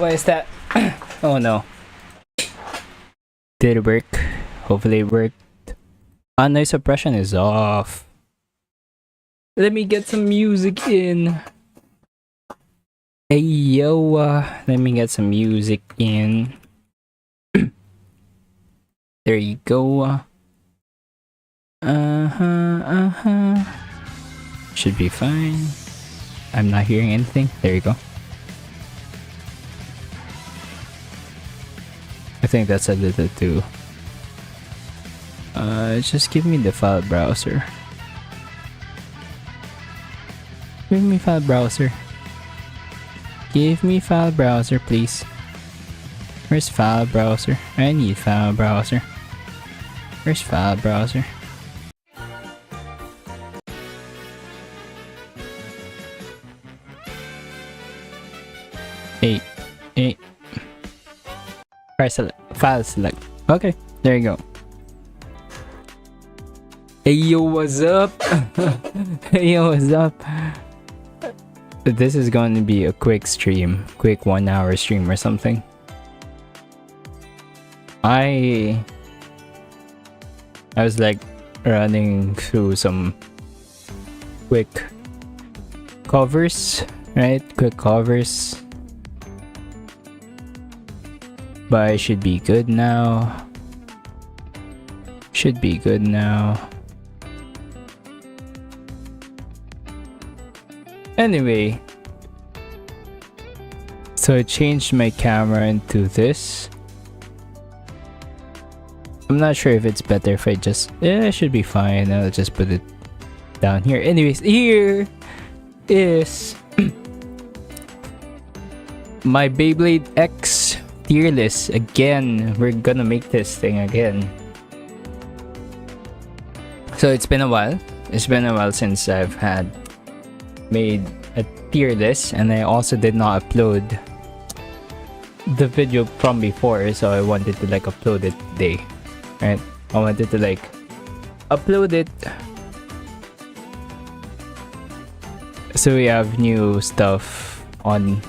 What is that? Oh no. Did it work? Hopefully it worked. Noise suppression is off. Let me get some music in. Hey yo, let me get some music in. There you go. Should be fine. I'm not hearing anything. There you go. I think that's a little too. Just give me the file browser. Give me file browser. Give me file browser, please. Where's file browser? I need file browser. Where's file browser? Eight. File select. Okay, there you go. Hey yo, what's up? Hey yo, what's up? This is going to be a quick stream, quick 1 hour stream or something. I was like running through some quick covers, right? Quick covers. But I should be good now. Should be good now. Anyway, so I changed my camera into this. I'm not sure if it's better if I just... it should be fine. I'll just put it down here. Anyways, here is my Beyblade X tier list. Again, we're gonna make this thing again. So it's been a while. It's been a while since I've made a tier list, and I also did not upload the video from before, so I wanted to like upload it today, right? I wanted to like upload it so we have new stuff on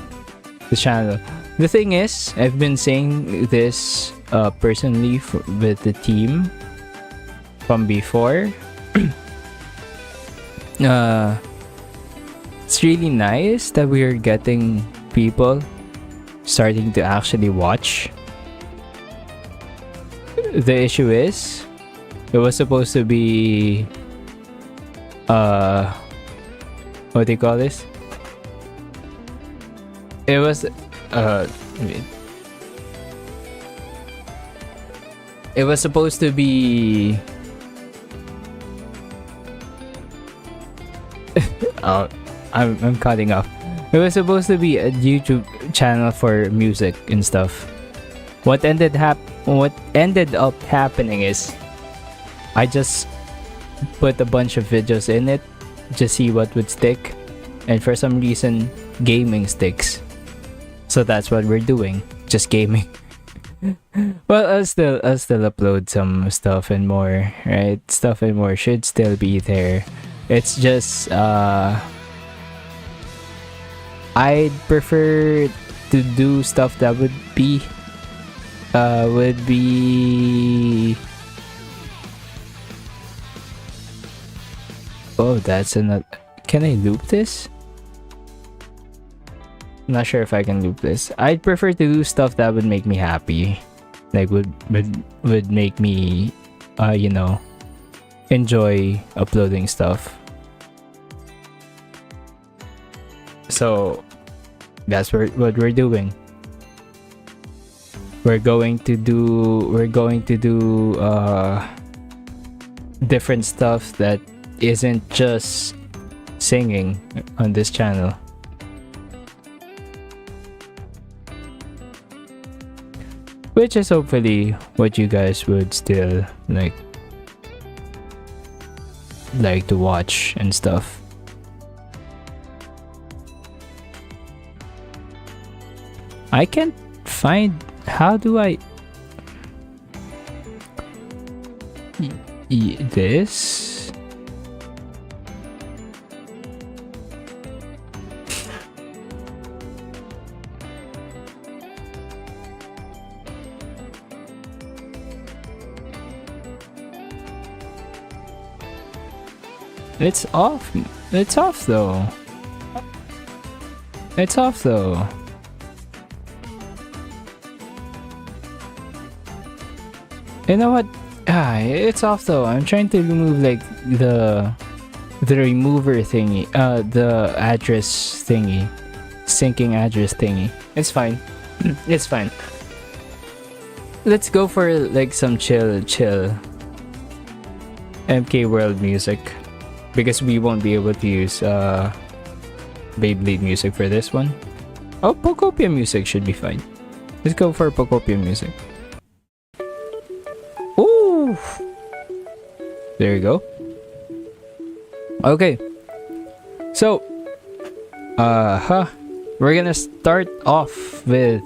the channel. The thing is, I've been saying this personally with the team from before. It's really nice that we are getting people starting to actually watch. The issue is, it was supposed to be what do you call this? It was it was supposed to be I'm cutting off. It was supposed to be a YouTube channel for music and stuff. What ended up happening is I just put a bunch of videos in it, just see what would stick, and for some reason gaming sticks. So that's what we're doing, just gaming. Well, I'll still upload some stuff and more, right? Stuff and more should still be there. It's just I'd prefer to do stuff that would be oh, that's another. Can I loop this? I'm not sure if I can loop this. I'd prefer to do stuff that would make me happy, like would make me you know, enjoy uploading stuff. So that's what we're doing. We're going to do different stuff that isn't just singing on this channel. Which is hopefully what you guys would still like to watch and stuff. I can't find... how do I... this? It's off. It's off though. It's off though. You know what? It's off though. I'm trying to remove like the remover thingy, the address thingy, syncing address thingy. It's fine. It's fine. Let's go for like some chill MK World music, because we won't be able to use Beyblade music for this one. Oh, Pokopia music should be fine. Let's go for Pokopia music. Ooh! There you go. Okay. So, we're gonna start off with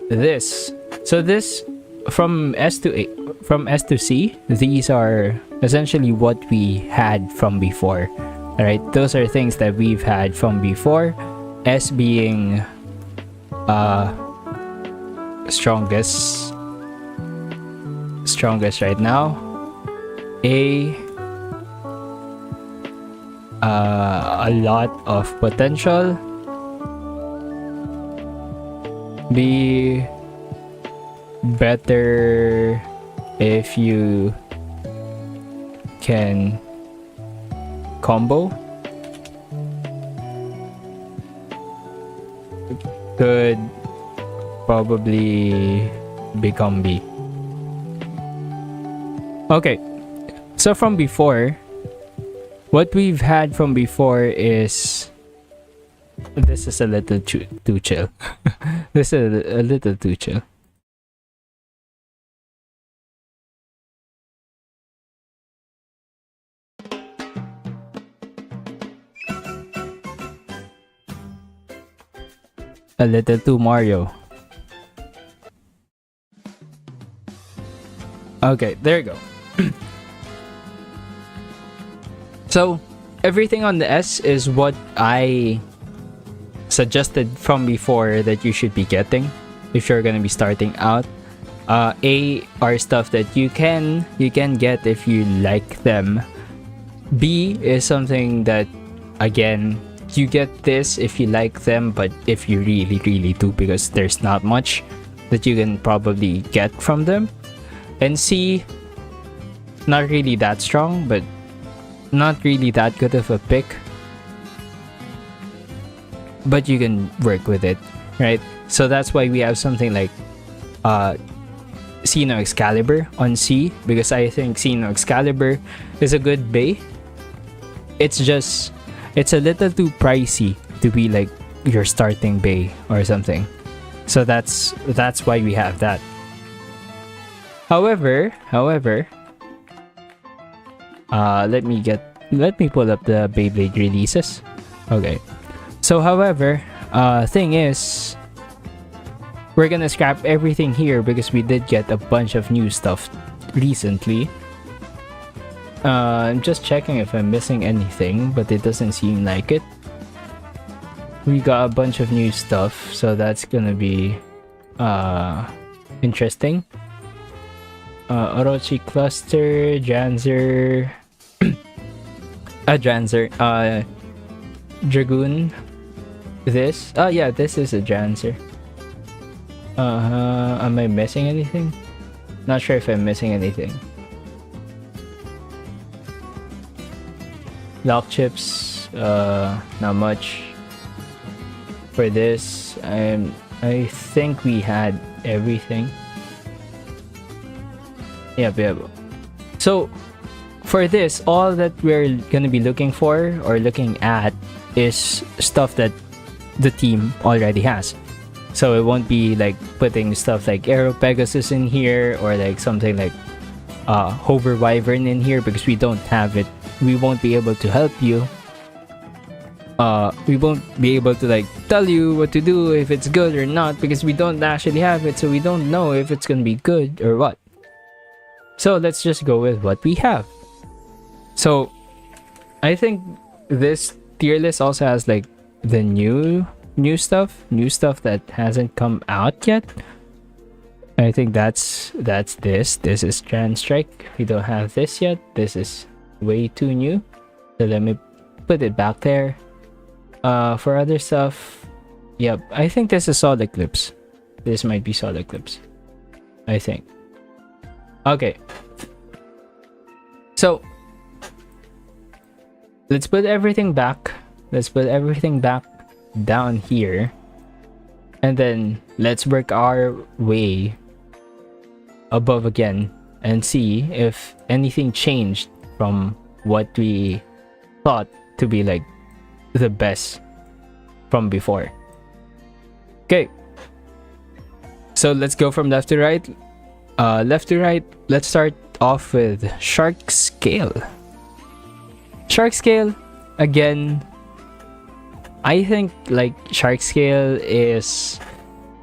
this. So this, from S to C, these are essentially what we had from before. Alright, those are things that we've had from before. S being strongest right now. A lot of potential. B, better if you can combo. Could probably become B. Okay, so from before, what we've had from before is, this is a little too chill. This is a little too chill. A little too Mario. Okay, there you go. So, everything on the S is what I suggested from before that you should be getting if you're gonna be starting out. A are stuff that you can get if you like them. B is something that, again, you get this if you like them, but if you really do, because there's not much that you can probably get from them. And C, not really that strong, but not really that good of a pick, but you can work with it, right? So that's why we have something like Xeno Excalibur on C, because I think Xeno Excalibur is a good bay. It's just, it's a little too pricey to be like your starting bay or something. So that's why we have that. However, let me pull up the Beyblade releases. Okay. So however, thing is, we're gonna scrap everything here because we did get a bunch of new stuff recently. I'm just checking if I'm missing anything, but it doesn't seem like it. We got a bunch of new stuff, so that's gonna be interesting. Orochi Cluster, Janzer, Dragoon. This? Oh yeah, this is a Janzer. Am I missing anything? Not sure if I'm missing anything. Lock chips, not much. For this, I think we had everything. Yep. So for this, all that we're gonna be looking for or looking at is stuff that the team already has. So it won't be like putting stuff like Aero Pegasus in here or like something like Hover Wyvern in here, because we don't have it. We won't be able to help you. We won't be able to like tell you what to do if it's good or not, because we don't actually have it, so we don't know if it's gonna be good or what. So let's just go with what we have. So I think this tier list also has like the new stuff that hasn't come out yet. I think that's this. This is Trans Strike. We don't have this yet. This is way too new. So let me put it back there. For other stuff, yep, I think this is solid clips. This might be solid clips, I think. Okay. So let's put everything back. Let's put everything back down here. And then let's work our way above again and see if anything changed from what we thought to be like the best from before. Okay. So let's go from left to right. Left to right, let's start off with Shark Scale. Shark Scale, again, I think like Shark Scale is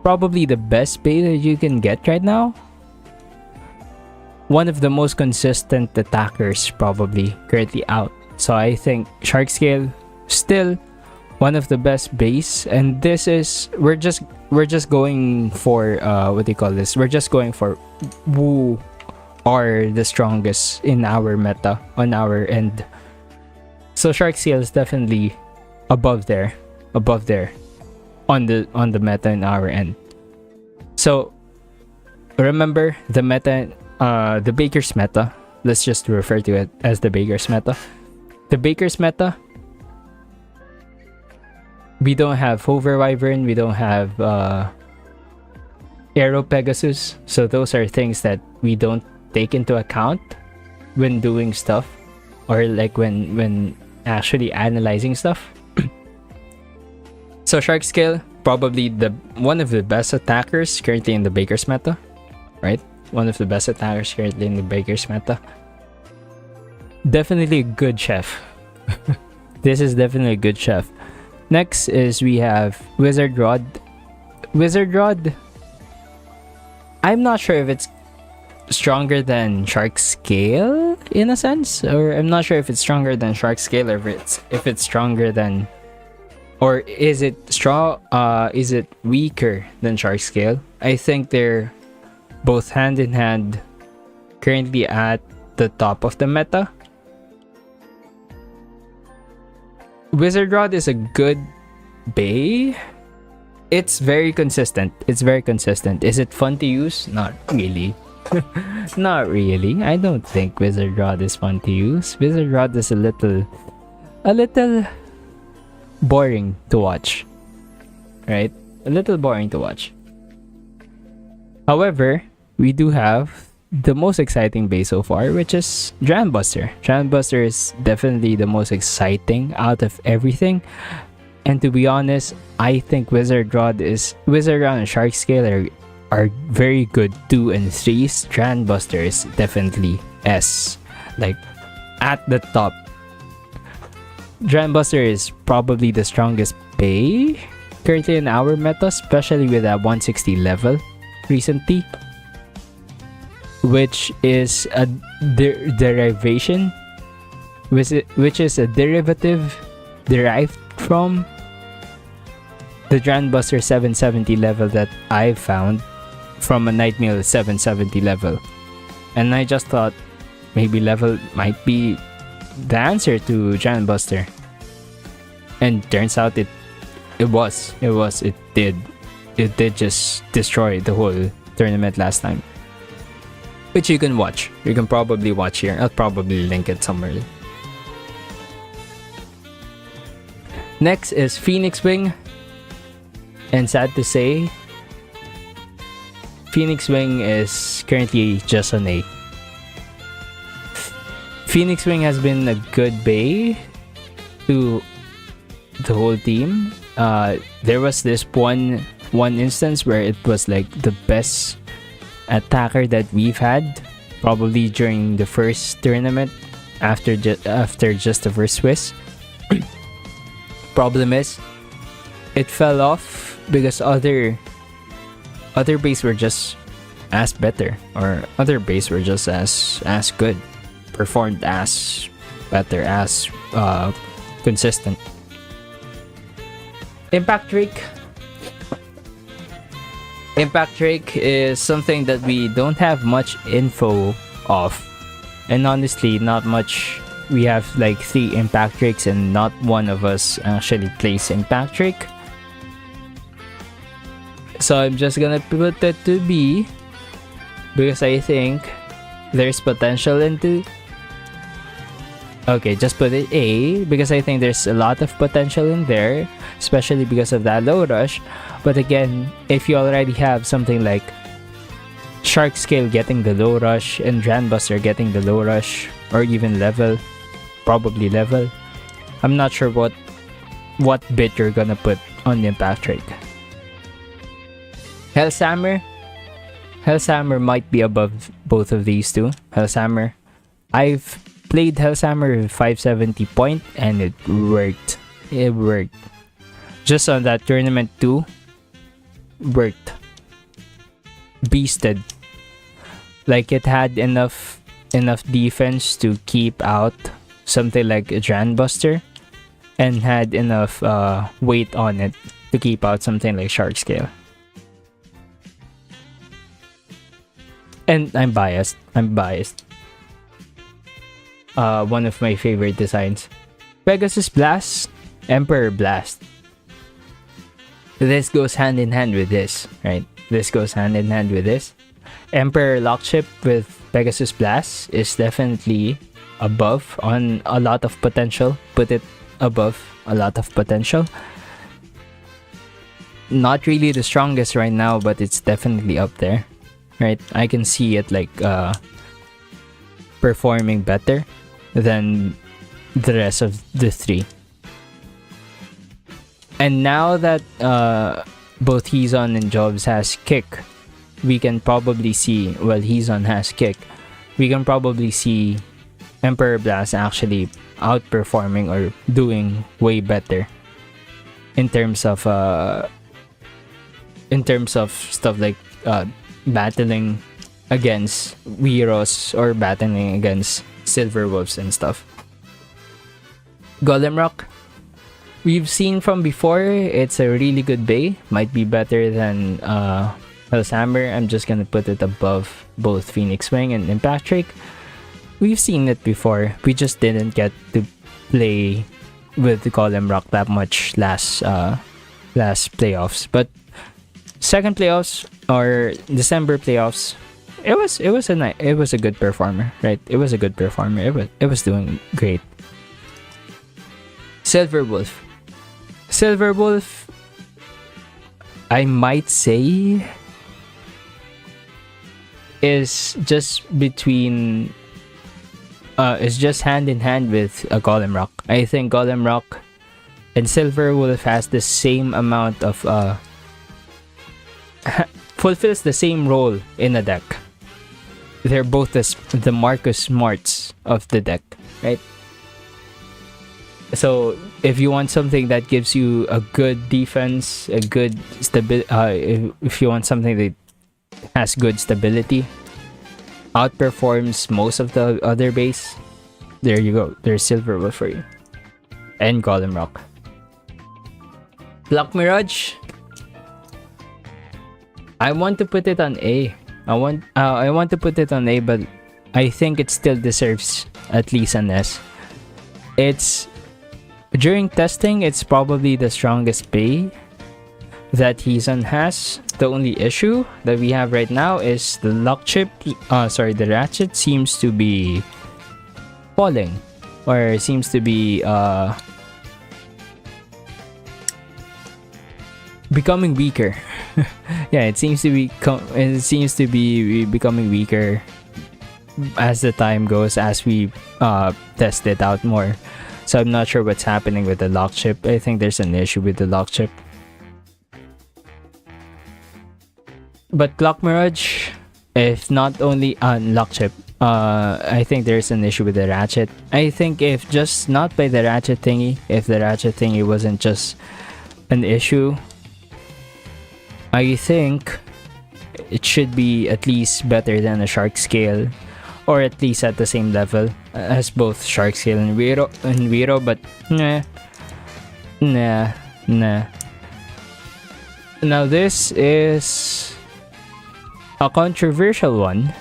probably the best bait that you can get right now. One of the most consistent attackers probably currently out. So I think Shark Scale still one of the best base, and this is we're just going for what do you call this? We're just going for who are the strongest in our meta on our end. So Shark Scale is definitely above there on the meta in our end. So remember the meta, the Baker's meta. Let's just refer to it as the Baker's meta. The Baker's meta. We don't have Hover Wyvern, we don't have Aero Pegasus, so those are things that we don't take into account when doing stuff, or like when actually analyzing stuff. So Shark Scale, probably the one of the best attackers currently in the Baker's meta, right? One of the best attackers currently in the Baker's meta. Definitely a good chef. This is definitely a good chef. Next is we have Wizard Rod. Wizard Rod, I'm not sure if it's stronger than Shark Scale in a sense, or I'm not sure if it's stronger than Shark Scale, or if it's stronger than, or is it strong? Is it weaker than Shark Scale? I think they're both hand in hand, currently at the top of the meta. Wizard Rod is a good bay. It's very consistent. It's very consistent. Is it fun to use? Not really. Not really. I don't think Wizard Rod is fun to use. Wizard Rod is a little boring to watch. Right? A little boring to watch. However, we do have the most exciting base so far, which is Dram Buster. Dram Buster is definitely the most exciting out of everything. And to be honest, I think Wizard Rod and Shark Scale are very good 2 and 3s. Dram Buster is definitely S, like at the top. Dram Buster is probably the strongest bay currently in our meta, especially with that 160 level recently, which is a derivation, which is a derivative derived from the Dram Buster 770 level that I found from a Nightmeal 770 level. And I just thought maybe level might be the answer to Dram Buster. And turns out it did just destroy the whole tournament last time. Which you can watch. You can probably watch here. I'll probably link it somewhere. Next is Phoenix Wing. And sad to say, Phoenix Wing is currently just an A. Phoenix Wing has been a good bay to the whole team. There was this one instance where it was like the best attacker that we've had, probably during the first tournament after just the first Swiss. Problem is, it fell off because other bays were just as better, or other bays were just as good, performed as better, as consistent. Impact Drake is something that we don't have much info of, and honestly not much we have like 3 impact tricks and not one of us actually plays impact trick. So I'm just gonna put it to B because I think there's potential into. Okay, just put it A because I think there's a lot of potential in there, especially because of that low rush. But again, if you already have something like Shark Scale getting the low rush and Buster getting the low rush, or even level, probably level, I'm not sure what bit you're gonna put on the impact trick. Hellshammer might be above both of these two. Hellshammer, I've played Hellshammer with 570 point and it worked. Just on that tournament 2, worked. Beasted. Like it had enough defense to keep out something like a Buster, and had enough weight on it to keep out something like Shark Scale. And I'm biased. One of my favorite designs, Pegasus Blast, Emperor Blast. This goes hand in hand with this, right? This goes hand in hand with this. Emperor Lockchip with Pegasus Blast is definitely above on a lot of potential. Put it above a lot of potential. Not really the strongest right now, but it's definitely up there, right? I can see it like performing better than the rest of the 3. And now that both Hizon and Jobs has kick, we can probably see, well, Hizon has kick, we can probably see Emperor Blast actually outperforming or doing way better in terms of stuff like battling against Weeros or battling against Silver Wolves and stuff. Golem Rock, we've seen from before, it's a really good bay. Might be better than Hellshammer. I'm just gonna put it above both Phoenix Wing and Impact Trick. We've seen it before. We just didn't get to play with the Golem Rock that much last playoffs. But second playoffs or December playoffs, it was a good performer, right? It was a good performer. It was doing great. Silver Wolf, I might say, is just between is just hand in hand with a Golem Rock. I think Golem Rock and Silver Wolf has the same amount of fulfills the same role in a deck. They're both the Marcus Smarts of the deck, right? So if you want something that gives you a good defense, a good stability, if you want something that has good stability, outperforms most of the other base, there you go. There's Silver Wolf for you. And Golem Rock. Black Mirage, I want to put it on A. I want to put it on A, but I think it still deserves at least an S. It's during testing, it's probably the strongest bay that Hizon has. The only issue that we have right now is the the ratchet seems to be falling, or seems to be becoming weaker. Yeah, it seems to be becoming weaker as the time goes, as we test it out more. So I'm not sure what's happening with the lock chip. I think there's an issue with the lock chip. But Clock Mirage, if not only lock chip, I think there's an issue with the ratchet. I think if just not by the ratchet thingy, if the ratchet thingy wasn't just an issue, I think it should be at least better than a Shark Scale, or at least at the same level as both Shark Scale and Wiro, but nah. Now this is a controversial one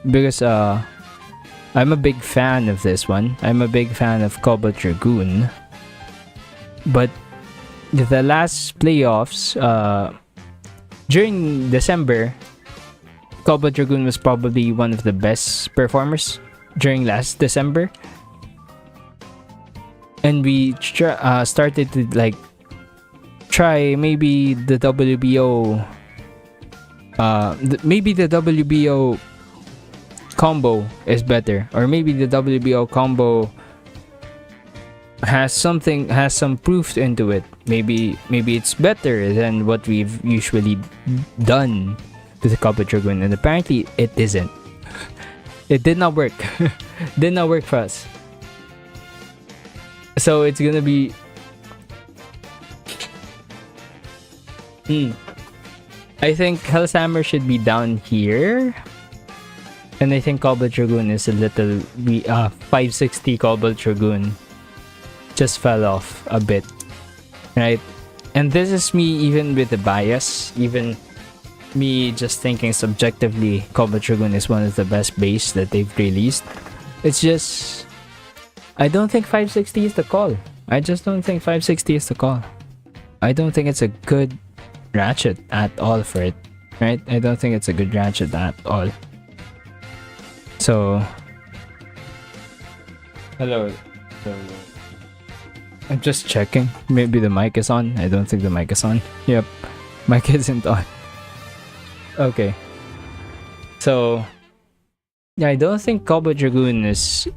because I'm a big fan of this one. I'm a big fan of Cobalt Dragoon. But the last playoffs, during December, Cobalt Dragoon was probably one of the best performers during last December. And we started to like try maybe the WBO maybe the WBO combo is better, or maybe the WBO combo has some proof into it. Maybe it's better than what we've usually done to the Cobalt Dragoon, and apparently it isn't. It did not work. Did not work for us. So it's gonna be I think Hell's Hammer should be down here. And I think Cobalt Dragoon is a little 560 Cobalt Dragoon just fell off a bit. Right? And this is me even with the bias, even me just thinking subjectively Cobalt Dragoon is one of the best base that they've released. It's just I don't think 560 is the call. I just don't think 560 is the call. I don't think it's a good ratchet at all for it. Right? I don't think it's a good ratchet at all. So hello. So I'm just checking. Maybe the mic is on. I don't think the mic is on. Yep. Mic isn't on. Okay. So yeah, I don't think Cobalt Dragoon is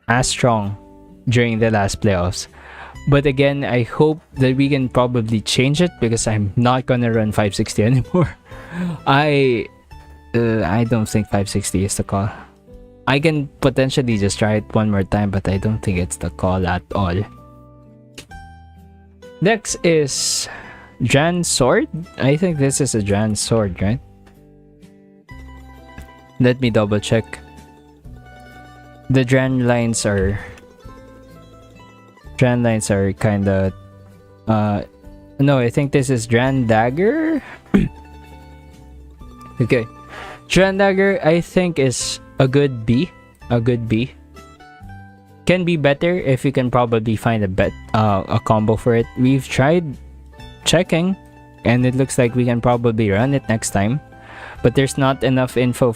as strong during the last playoffs. But again, I hope that we can probably change it, because I'm not gonna run 560 anymore. I don't think 560 is the call. I can potentially just try it one more time, but I don't think it's the call at all. Next is Dran Sword. I think this is a Dran Sword, right? Let me double check. The Dran lines are kinda no, I think this is Dran Dagger. Okay. Dran Dagger I think is a good B. Can be better if you can probably find a combo for it. We've tried checking and it looks like we can probably run it next time. But there's not enough info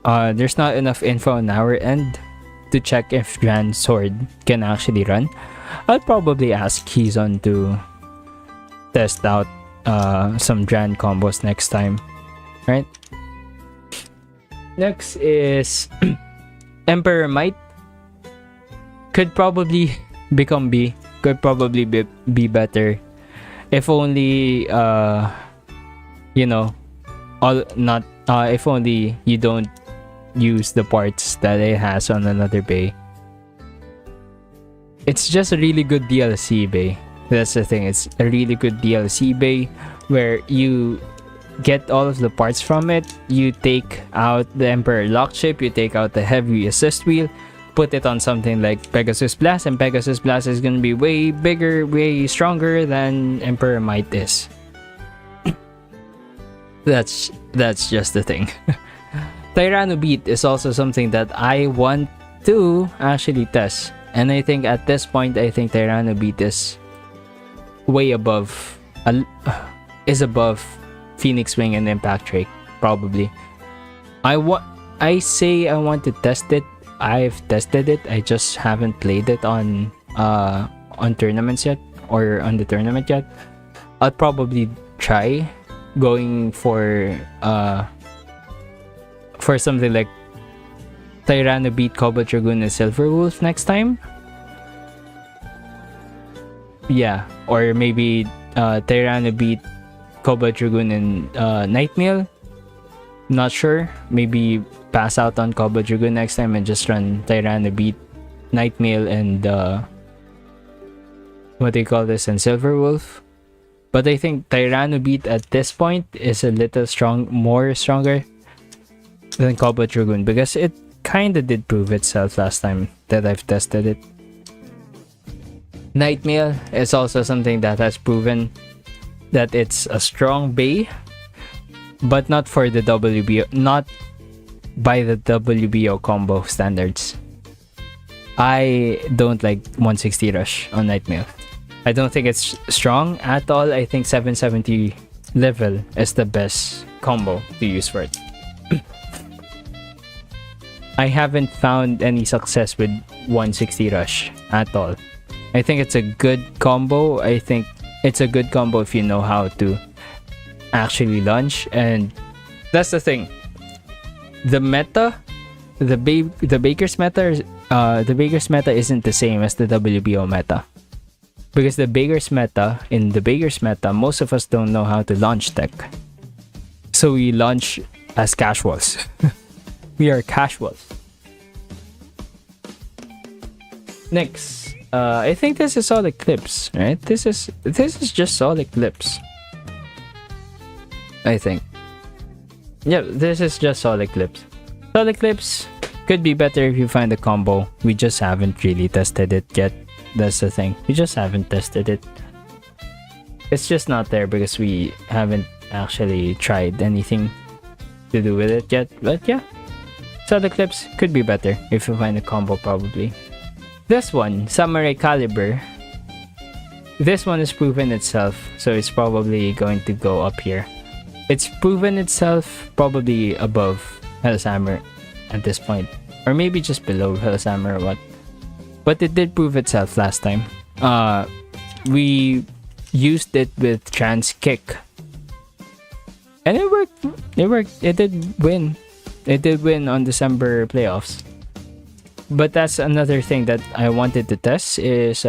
on our end to check if Dran Sword can actually run. I'll probably ask Keyzone to test out some Dran combos next time. Right? Next is Emperor Might. Could probably become B. Could probably be better. If only if only you don't use the parts that it has on another bay. It's just a really good DLC bay. That's the thing. It's a really good DLC bay where you get all of the parts from it. You take out the Emperor Lock Chip, you take out the heavy assist wheel, put it on something like Pegasus Blast, and Pegasus Blast is gonna be way bigger, way stronger than Emperor Might is. That's just the thing. Tyranno Beat is also something that I want to actually test. And I think at this point, I think Tyranno Beat is way above, above Phoenix Wing and Impact Drake, probably. I say I want to test it. I've tested it. I just haven't played it on tournaments yet, or on the tournament yet. I'll probably try going for something like Tyranno Beat, Cobalt Dragoon, and Silver Wolf next time. Yeah, or maybe Tyranno Beat, Cobalt Dragoon, and Nightmail. Not sure. Maybe pass out on Cobalt Dragoon next time and just run Tyranno Beat, Nightmail, and what do you call this, and Silver Wolf. But I think Tyranno Beat at this point is a little stronger than Cobalt Dragoon, because it kinda did prove itself last time that I've tested it. Nightmail is also something that has proven that it's a strong bay, but not for the WBO, not by the WBO combo standards. I don't like 160 rush on Nightmail. I don't think it's strong at all. I think 770 level is the best combo to use for it. I haven't found any success with 160 rush at all. I think it's a good combo. I think it's a good combo if you know how to actually launch, and that's the thing. The meta, the Baker's meta, the Baker's meta isn't the same as the WBO meta. Because in the Baker's meta, most of us don't know how to launch tech. So we launch as casuals. We are casuals. Next, I think this is all the clips, right? This is just all the clips. I think. Yeah, this is just all the clips. All the clips could be better if you find a combo. We just haven't really tested it yet. That's the thing. We just haven't tested it. It's just not there because we haven't actually tried anything to do with it yet. But yeah, so the clips could be better if you find a combo probably. This one, Samurai Caliber. This one has proven itself, so it's probably going to go up here. It's proven itself probably above Hellshammer at this point. Or maybe just below Hellshammer or what. But it did prove itself last time. We used it with Trans Kick. And it worked. It worked. It did win. It did win on December playoffs. But that's another thing that I wanted to test is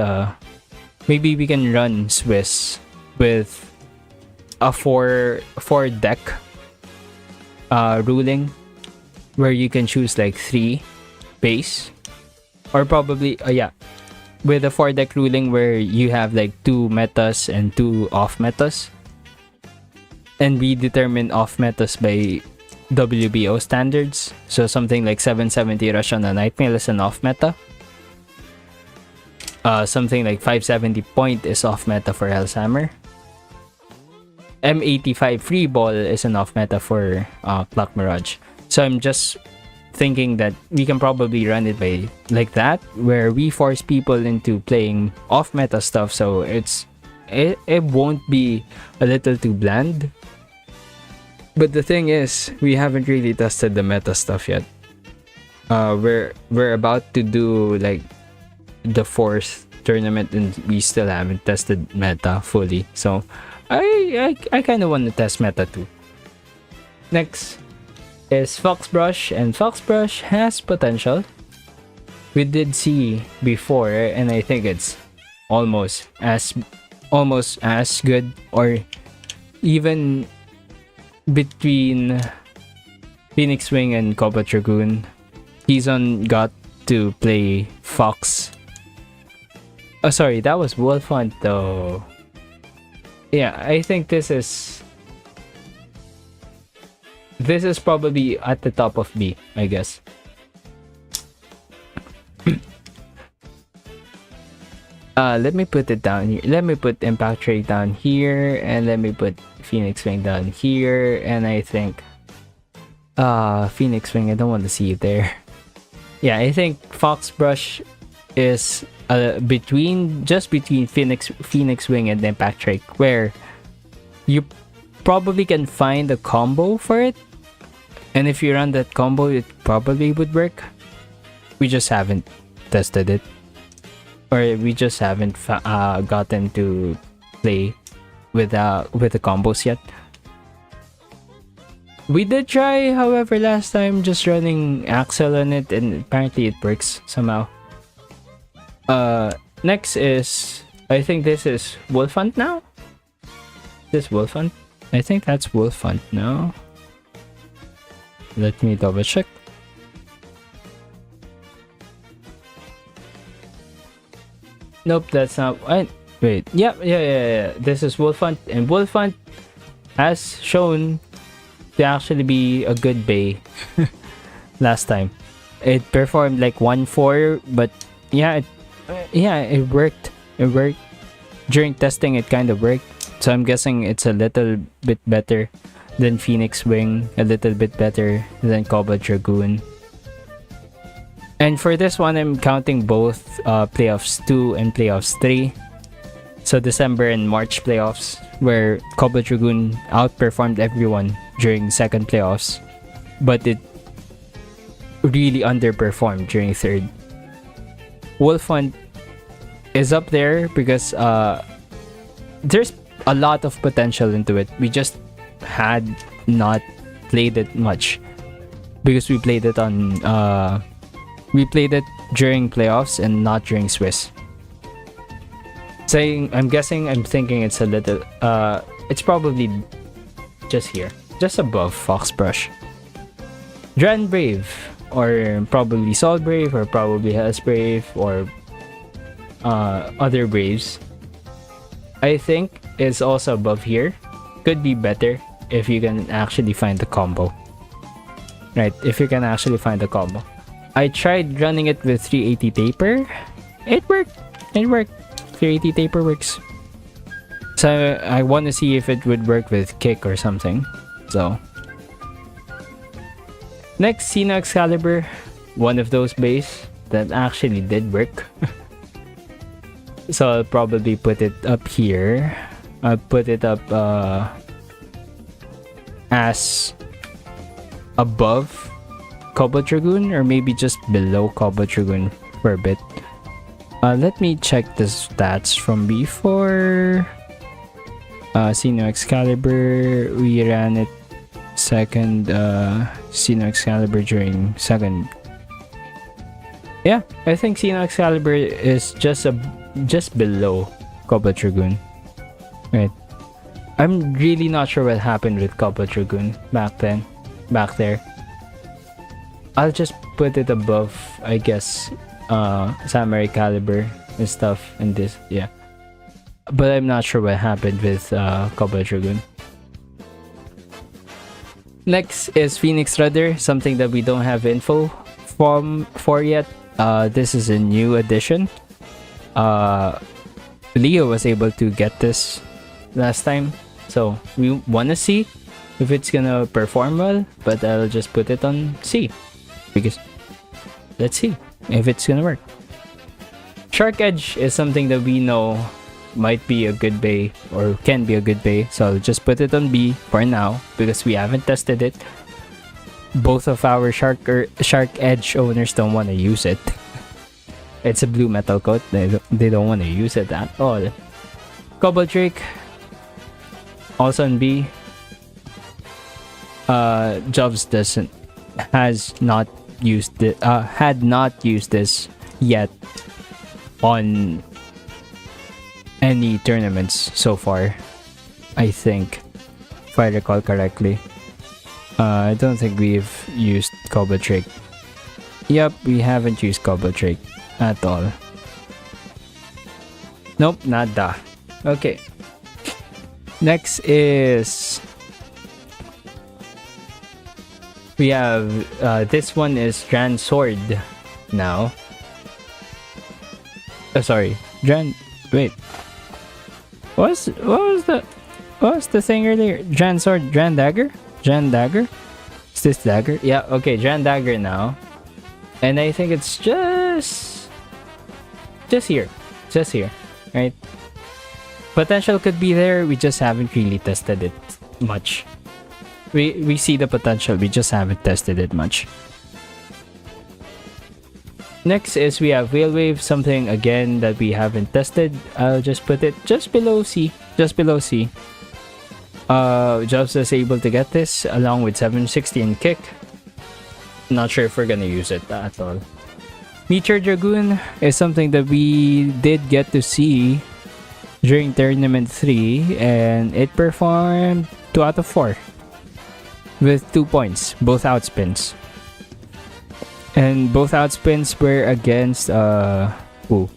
maybe we can run Swiss with a four deck ruling where you can choose like 3 base. Or probably, with a 4 deck ruling where you have like 2 metas and 2 off metas. And we determine off metas by WBO standards. So something like 770 rush on a Nightmail is an off meta. Something like 570 point is off meta for Hellshammer. M85 free ball is an off meta for Clock Mirage. So I'm just thinking that we can probably run it by like that, where we force people into playing off meta stuff, so it won't be a little too bland. But the thing is, we haven't really tested the meta stuff yet. We're about to do like the 4th tournament and we still haven't tested meta fully. So I kind of want to test meta too. Next is Foxbrush, and Foxbrush has potential. We did see before, and I think it's almost as good, or even between Phoenix Wing and Cobra Dragoon. Kizon got to play Fox. Oh, sorry, that was Wolf Hunt though. Yeah, I think this is probably at the top of B, I guess. Let me put it down here. Let me put Impact Ray down here, and let me put Phoenix Wing down here, and I think Phoenix Wing, I don't want to see it there. Yeah, I think Foxbrush is between Phoenix Wing and Impact Ray, where you probably can find a combo for it, and if you run that combo, it probably would work. We just haven't tested it, or we just haven't gotten to play with the combos yet. We did try, however, last time, just running Axel on it, and apparently it works somehow. Next is, I think this is Wolf Hunt now? This Wolf Hunt? I think that's Wolf Hunt now. Let me double check. Nope, that's not. Wait. Yeah. This is Wolf Hunt, and Wolf Hunt has shown to actually be a good bay last time. It performed like 1-4, but it worked. It worked. During testing, it kind of worked. So I'm guessing it's a little bit better Then Phoenix Wing, a little bit better than Cobalt Dragoon. And for this one, I'm counting both playoffs 2 and playoffs 3. So December and March playoffs, where Cobalt Dragoon outperformed everyone during second playoffs, but it really underperformed during third. Wolf Hunt is up there because there's a lot of potential into it. We just had not played it much because we played it during playoffs and not during Swiss. I'm thinking it's a little it's probably just here, just above Foxbrush. Dran Brave, or probably Sol Brave, or probably Hells Brave, or other Braves, I think is also above here. Could be better if you can actually find the combo. Right, if you can actually find the combo. I tried running it with 380 taper. It worked. 380 taper works. So I want to see if it would work with kick or something. So next, Xeno Excalibur, one of those bays that actually did work. So I'll probably put it up here. I'll put it up as above Cobalt Dragoon, or maybe just below Cobalt Dragoon for a bit. Let me check the stats from before. Xeno Excalibur, we ran it second. Xeno Excalibur during second. Yeah, I think Xeno Excalibur is just below Cobalt Dragoon. Right. I'm really not sure what happened with Cobalt Dragoon back there. I'll just put it above, I guess, Samurai Caliber and stuff, and this, yeah. But I'm not sure what happened with Cobalt Dragoon. Next is Phoenix Rudder, something that we don't have info for yet. This is a new addition. Leo was able to get this last time, so we want to see if it's gonna perform well, but I'll just put it on C because let's see if it's gonna work. Shark Edge is something that we know might be a good bay, or can be a good bay, so I'll just put it on B for now because we haven't tested it. Both of our Shark Edge owners don't want to use it. It's a blue metal coat. They don't want to use it at all. Cobalt Drake, also on B. Jobs had not used this yet on any tournaments so far, I think, if I recall correctly. I don't think we've used Cobalt Drake. Yep, we haven't used Cobalt Drake at all. Nope, nada. Okay. Next is we have this one is Dran Sword now. Sorry, Dran. Wait. What was the thing earlier? Dran Sword, Dran Dagger? Dran Dagger? Is this Dagger? Yeah, okay, Dran Dagger now. And I think it's just here. Just here, right? Potential could be there, we just haven't really tested it much. We see the potential, we just haven't tested it much. Next is we have Whale Wave, something again that we haven't tested. I'll just put it just below C. Just below C. Jobs is able to get this along with 760 and kick. Not sure if we're gonna use it at all. Meteor Dragoon is something that we did get to see during tournament 3, and it performed 2 out of 4 with 2 points, both outspins. And both outspins were against who?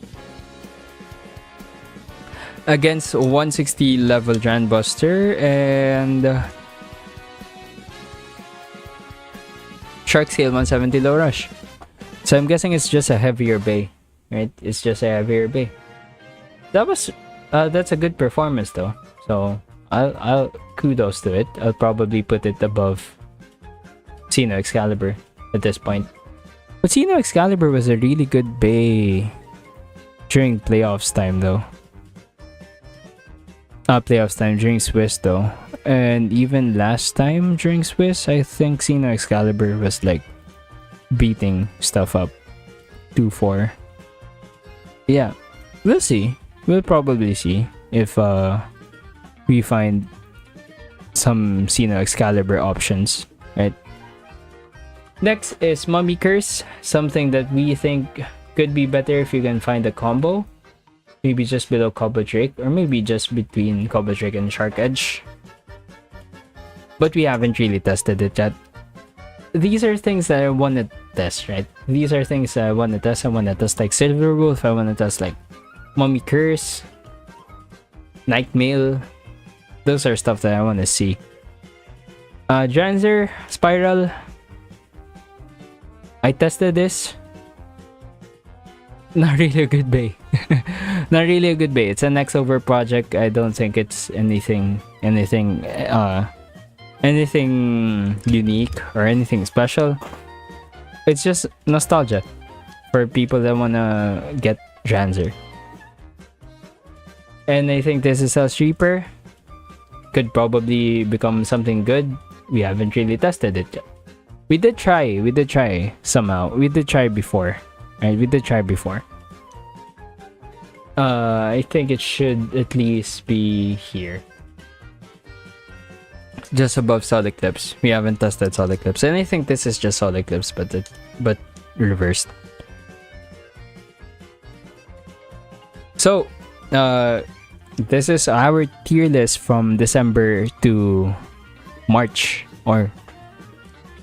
Against 160 level Grandbuster and Shark Scale 170 Low Rush. So I'm guessing it's just a heavier bay, right? It's just a heavier bay. That was that's a good performance though. So I'll kudos to it. I'll probably put it above Xeno Excalibur at this point. But Xeno Excalibur was a really good bay during playoffs time though. Playoffs time during Swiss though. And even last time during Swiss, I think Xeno Excalibur was like beating stuff up 2-4. Yeah, we'll see. We'll probably see if we find some Xeno Excalibur options, right? Next is Mummy Curse, something that we think could be better if you can find a combo. Maybe just below Cobble Drake, or maybe just between Cobble Drake and Shark Edge. But we haven't really tested it yet. These are things that I want to test, right? These are things that I want to test. I want to test like Silver Wolf. I want to test like Mummy Curse, Nightmail. Those are stuff that I want to see. Dranzer, Spiral. I tested this. Not really a good bay. Not really a good bay. It's an X-Over project. I don't think it's anything unique or anything special. It's just nostalgia for people that wanna get Dranzer. And I think this is a Reaper. Could probably become something good. We haven't really tested it yet. We did try somehow. We did try before. Right? We did try before. I think it should at least be here. Just above Solid Eclipse. We haven't tested Solid Eclipse. And I think this is just Solid Eclipse, but reversed. So, this is our tier list from December to March, or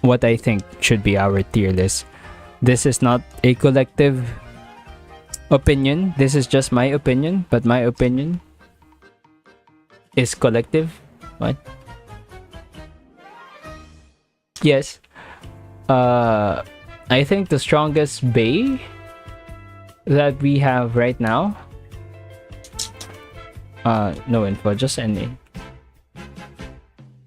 what I think should be our tier list. This is not a collective opinion. This is just my opinion, but my opinion is collective. What? Yes. I think the strongest bay that we have right now. No info, just ending.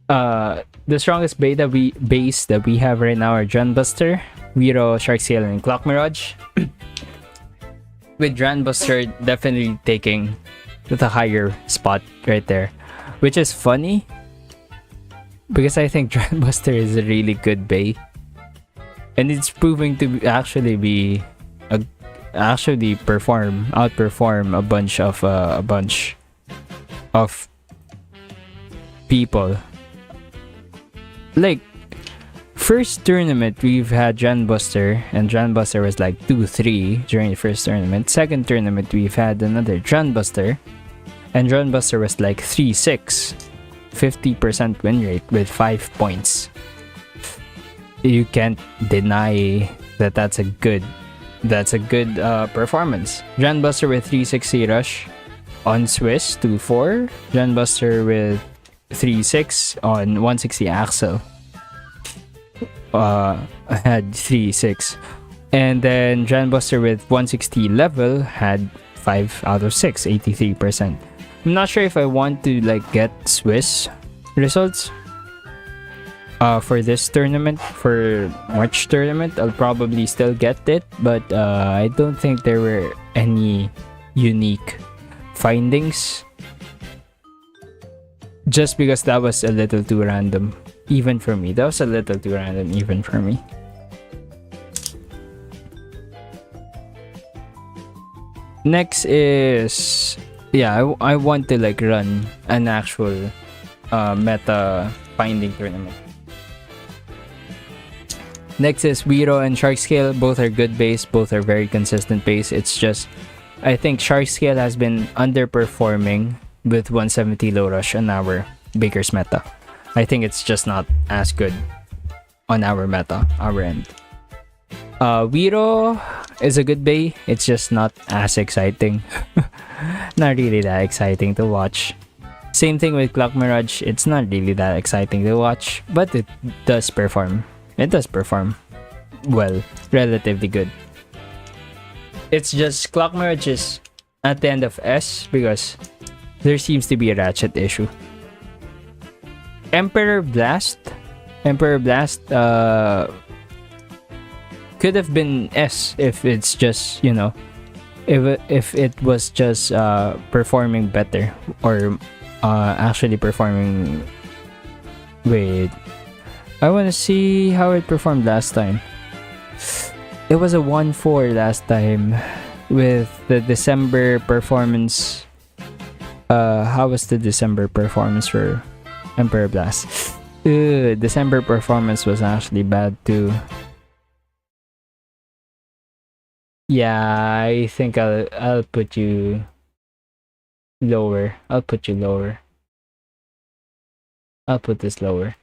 The strongest base that we have right now are Dranbuster, Weiro, Sharkscale, and Clock Mirage. With Dranbuster definitely taking the higher spot right there, which is funny because I think Dranbuster is a really good bay, and it's proving to outperform a bunch of people. Like, first tournament we've had Dranbuster, and Dranbuster was like 2-3 during the first tournament. Second tournament we've had another Dranbuster, and Dranbuster was like 3-6, 50% win rate with 5 points. You can't deny that that's a good performance. Dranbuster with 360 rush on Swiss 2-4. Dranbuster with 3-6 on 160 Axel. Had 3-6. And then Dranbuster with 160 level had 5 out of 6, 83%. I'm not sure if I want to like get Swiss results for this tournament, for March tournament. I'll probably still get it, but I don't think there were any unique findings, just because that was a little too random even for me. Next is, I want to like run an actual meta finding tournament. Next is Weiro and Sharkscale. Both are good base, both are very consistent base. It's just, I think Sharkscale has been underperforming with 170 low rush on our Baker's meta. I think it's just not as good on our meta, our end. Weiro is a good bay. It's just not as exciting. Not really that exciting to watch. Same thing with Clock Mirage. It's not really that exciting to watch, but it does perform. It does perform well, relatively good. It's just Clock Mirage is at the end of S because there seems to be a ratchet issue. Emperor Blast. Emperor Blast could have been S if it's just, you know, if it was just performing better, or actually performing. Wait, I want to see how it performed last time. It was a 1-4 last time with the December performance. How was the December performance for Emperor Blast? December performance was actually bad too. Yeah, I think I'll put you lower. I'll put you lower. I'll put this lower.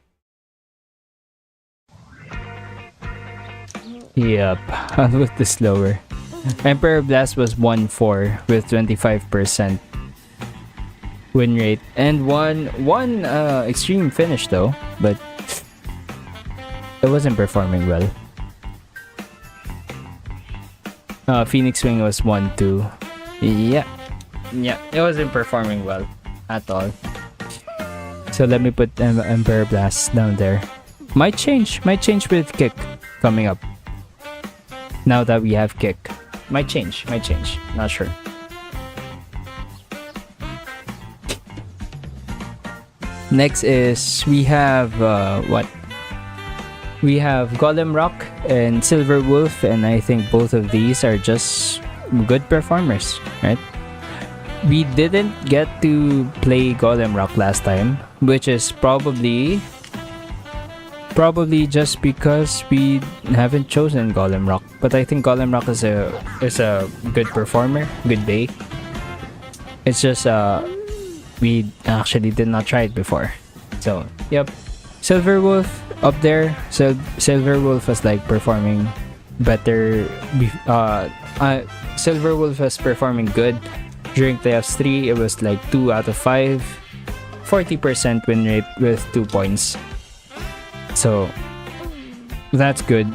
Yep, I'll put this lower. Emperor Blast was 1-4 with 25% win rate and one extreme finish though, but it wasn't performing well. Phoenix Wing was 1-2. Yeah, it wasn't performing well at all. So let me put Emperor Blast down there. Might change with Kick coming up. Now that we have Kick, might change. Not sure. Next is we have what? We have Golem Rock and Silver Wolf, and I think both of these are just good performers, right? We didn't get to play Golem Rock last time, which is probably just because we haven't chosen Golem Rock. But I think Golem Rock is a good performer, good bay. It's just we actually did not try it before. So yep, Silver Wolf up there. So Silver Wolf was like performing better. Silver Wolf was performing good during playoffs 3. It was like 2 out of 5, 40% win rate with 2 points. So that's good.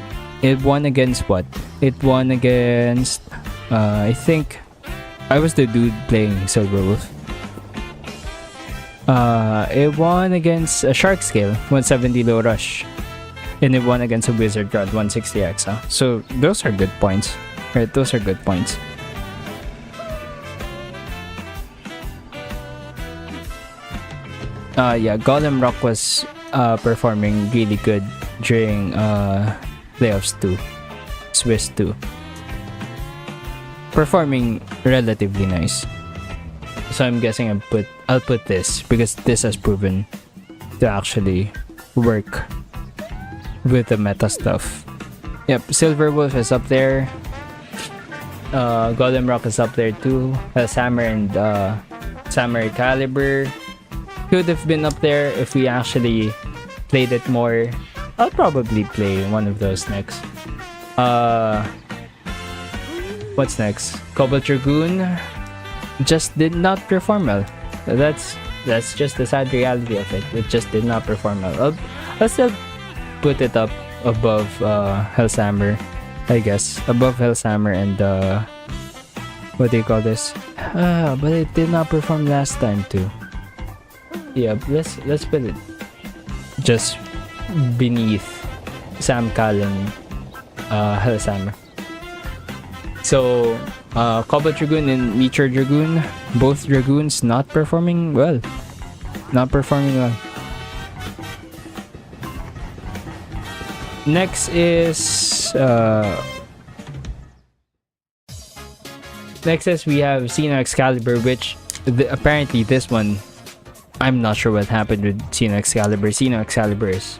It won against what? It won against I think I was the dude playing Silver Wolf. It won against a Shark Scale, 170 low rush. And it won against a Wizard God, 160 Exa. So those are good points. Right, those are good points. Yeah, Golem Rock was performing really good during playoffs 2. Swiss 2. Performing relatively nice. So I'm guessing I'll put this because this has proven to actually work with the meta stuff. Yep, Silver Wolf is up there. Golem Rock is up there too. Hammer and Samurai Caliber could have been up there if we actually played it more. I'll probably play one of those next. What's next? Cobalt Dragoon just did not perform well. That's just the sad reality of it. It just did not perform well. I'll still put it up above Hellshammer, I guess. Above Hellshammer and what do you call this? But it did not perform last time too. Yeah, let's put it just beneath Sam Callan, Hellshammer. So Cobalt Dragoon and Meteor Dragoon, both Dragoons not performing well. Next is we have Xeno Excalibur, which apparently this one, I'm not sure what happened with Xeno Excalibur. Xeno Excalibur is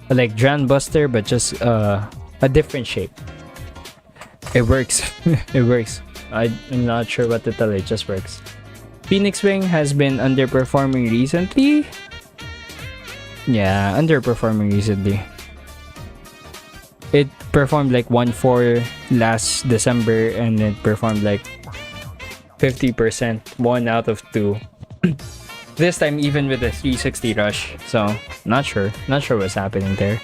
like Dran Buster, but just a different shape. It works. It works. I'm not sure what to tell. It just works. Phoenix Wing has been underperforming recently. Yeah, underperforming recently. It performed like 1-4 last December, and it performed like 50%, 1 out of 2. This time even with a 360 rush. So not sure what's happening there.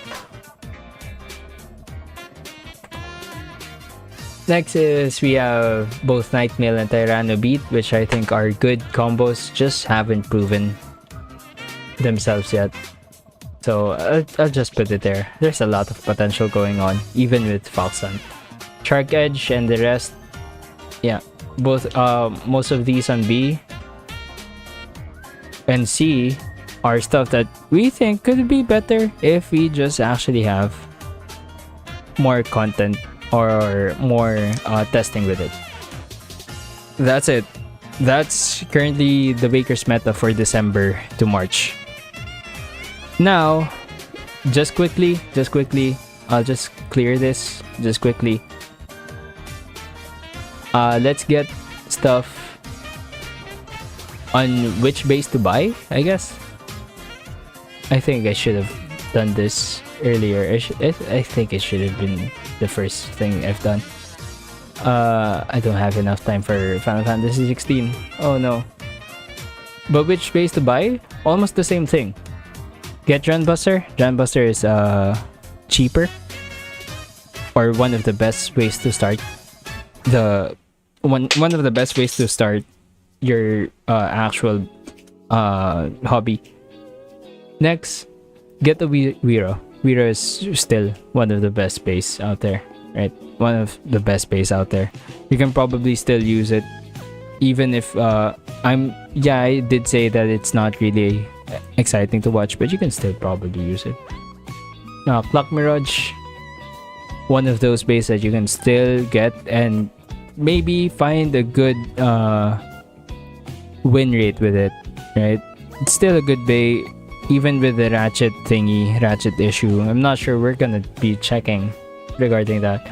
Next is we have both Nightmail and Tyranno Beat, which I think are good combos, just haven't proven themselves yet. So I'll just put it there. There's a lot of potential going on, even with Falcon. Shark Edge and the rest, yeah, both most of these on B and C are stuff that we think could be better if we just actually have more content or more testing with it. That's it. That's currently the Baker's meta for December to March. Now, just quickly, I'll just clear this just quickly. Let's get stuff on which base to buy, I guess. I think I should have done this earlier. I think it should have been the first thing I've done. I don't have enough time for Final Fantasy 16. Oh no. But which base to buy? Almost the same thing. Get Dreambuster. Dreambuster is cheaper, or one of the best ways to start one of the best ways to start your actual hobby. Next, get the Wiro. Wiro is still one of the best base out there, right? One of the best base out there. You can probably still use it, even if I did say that it's not really exciting to watch, but you can still probably use it. Clock Mirage, one of those bases that you can still get and maybe find a good win rate with it, right? It's still a good bay, even with the ratchet issue. I'm not sure, we're gonna be checking regarding that.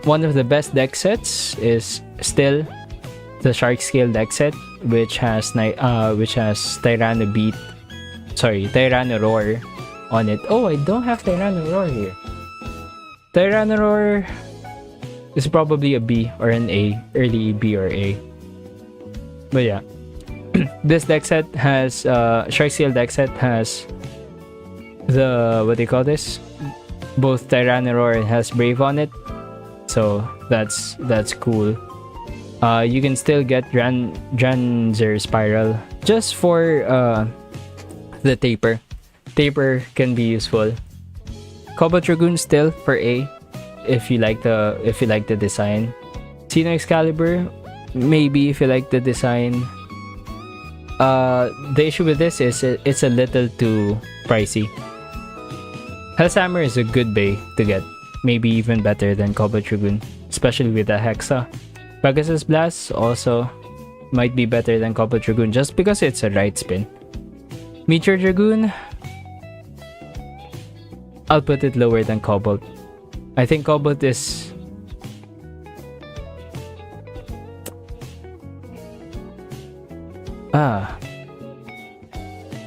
One of the best deck sets is still the Shark Scale deck set, which has Tyrannoroar on it. Oh, I don't have Tyrannoroar here. Tyrannoroar is probably a B or an A, early B or A. But yeah, this deck set has Shark Scale deck set has the what do you call this? Both Tyrannoroar and has Brave on it, so that's cool. You can still get Dranzer Spiral just for the Taper. Taper can be useful. Cobalt Dragoon still for A if you like the design. Xeno Excalibur maybe if you like the design. The issue with this is it's a little too pricey. Hellhammer is a good bay to get, maybe even better than Cobalt Dragoon, especially with the Hexa. Pegasus Blast also might be better than Cobalt Dragoon just because it's a right spin. Meteor Dragoon, I'll put it lower than Cobalt. I think Cobalt is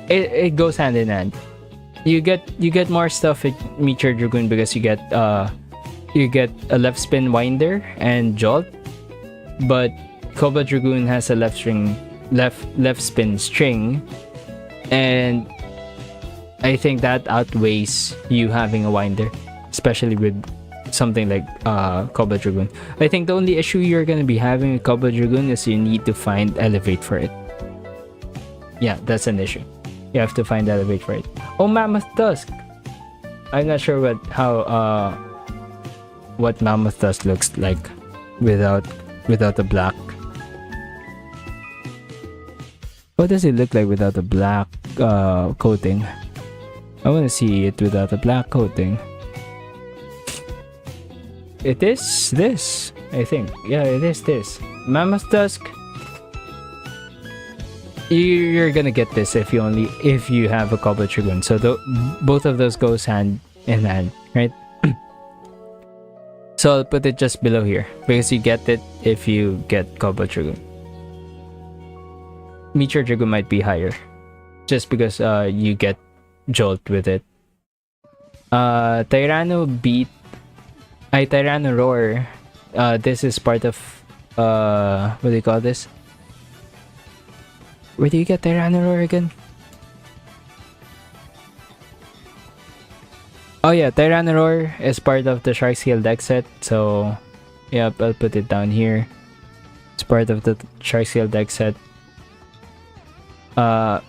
it goes hand in hand. You get more stuff with Meteor Dragoon because you get a left spin winder and jolt, but Cobalt Dragoon has a left spin string, and I think that outweighs you having a winder, especially with something like Cobalt Dragoon. I think the only issue you're gonna be having with Cobalt Dragoon is you need to find Elevate for it. Yeah, that's an issue. You have to find Elevate for it. Oh, Mammoth Tusk. I'm not sure what Mammoth Tusk looks like without the black. What does it look like without the black coating? I want to see it without the black coating. It is this, I think. Yeah, it is this. Mammoth Tusk. You're gonna get this if you have a Cobalt Dragoon. So both of those goes hand in hand, right? So I'll put it just below here because you get it if you get Cobalt Dragoon. Meteor Dragoon might be higher just because you get Jolt with it. Tyrannoroar. This is part of what do you call this? Where do you get Tyrannoroar again? Oh yeah, Tyrannoroar is part of the Shark Scale deck set. So, yep, I'll put it down here. It's part of the Shark Scale deck set. Yeah,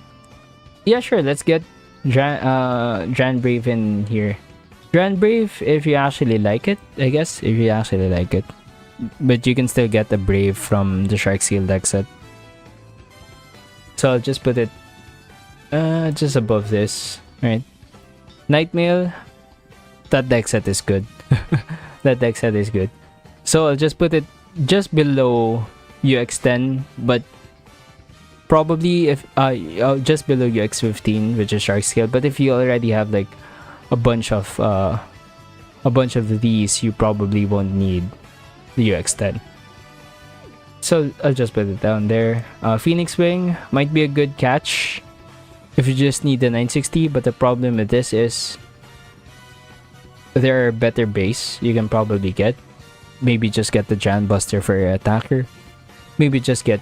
sure. Let's get Dran Brave in here. Dran Brave, if you actually like it, I guess, if you actually like it. But you can still get the Brave from the Shark Seal deck set. So I'll just put it just above this, right? Nightmail, that deck set is good. That deck set is good. So I'll just put it just below UX10, but probably if just below UX15, which is Shark Scale. But if you already have like a bunch of these, you probably won't need the UX10. So I'll just put it down there. Phoenix Wing might be a good catch if you just need the 960, but the problem with this is there are better base you can probably get. Maybe just get the Giant Buster for your attacker. Maybe just get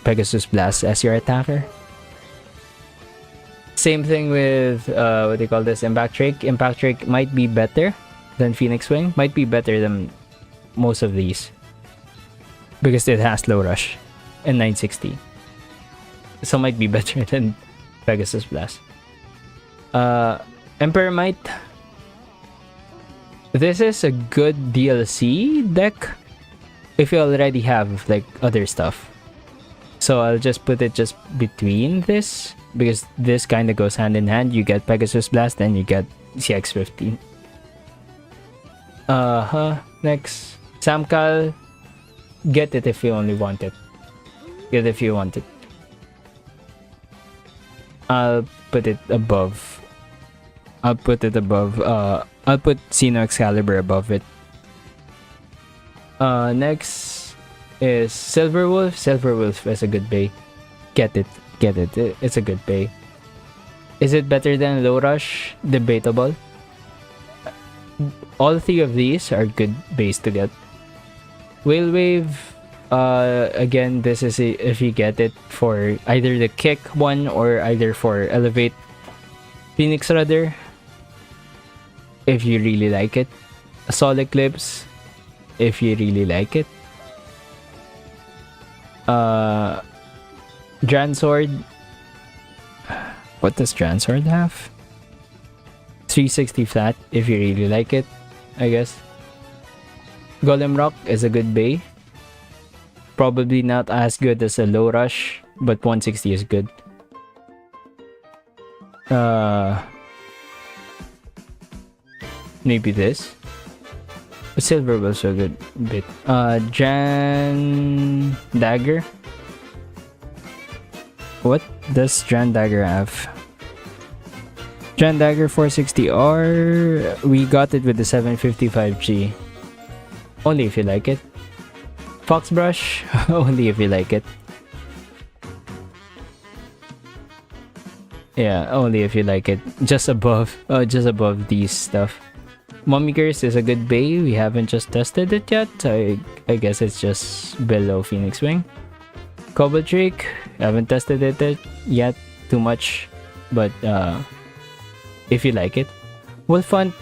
Pegasus Blast as your attacker. Same thing with what do you call this? Impact Drake. Impact Drake might be better than Phoenix Wing. Might be better than most of these because it has low rush and 960. So might be better than Pegasus Blast. Emperor Might. This is a good DLC deck if you already have like other stuff. So I'll just put it just between this because this kind of goes hand in hand. You get Pegasus Blast and you get CX15. Next, Samkal. Get it if you only want it. Get it if you want it. I'll put it above. I'll put Xeno Excalibur above it. Next is Silver Wolf. Silver Wolf is a good bay. Get it. It's a good bay. Is it better than Low Rush? Debatable. All three of these are good bays to get. Whale Wave. Again, this is if you get it for either the kick one or either for Elevate. Phoenix Rudder, if you really like it. Soul Eclipse, if you really like it. Dransword. What does Dransword have? 360 flat, if you really like it, I guess. Golem Rock is a good bay. Probably not as good as a Low Rush, but 160 is good. Maybe this. But Silver was a good bit. Jan Dagger. What does Jan Dagger have? Jan Dagger 460R. We got it with the 755G. Only if you like it. Fox Brush. Only if you like it. Yeah, only if you like it. Just above these stuff. Mummy Curse is a good bay. We haven't just tested it yet. I guess it's just below Phoenix Wing. Cobalt Drake. Haven't tested it yet too much, but if you like it. Wolfhunt.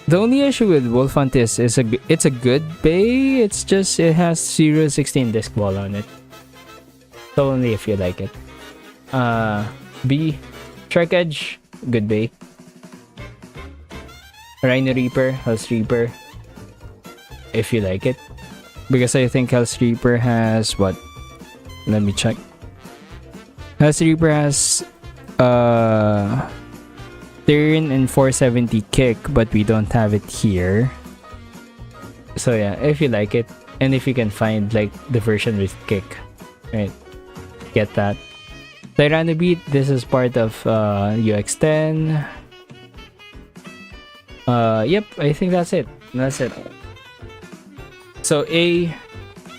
The only issue with Wolfhunt is it's a good bay. It's just it has 016 disc ball on it. So only if you like it. B. Shark Edge. Good bay. Rhino Reaper. Hell's Reaper. If you like it. Because I think Hell's Reaper has what? Let me check. Hell's Reaper has turn and 470 kick, but we don't have it here. So yeah, if you like it, and if you can find like the version with kick, right? Get that. Tyrannobeat, this is part of UX10. Yep, I think that's it. That's it. So A,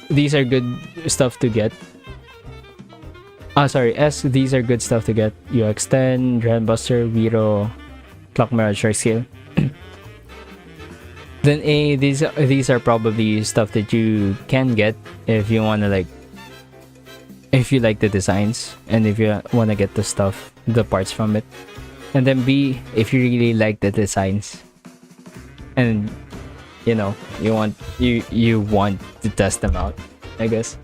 these are good stuff to get. Sorry, S, these are good stuff to get. UX10, Giant Buster, Vero, Clock Mirage, Shark Scale. Then A, these are probably stuff that you can get if you wanna like, if you like the designs and if you wanna get the stuff, the parts from it. And then B, if you really like the designs and you know you want to test them out, I guess.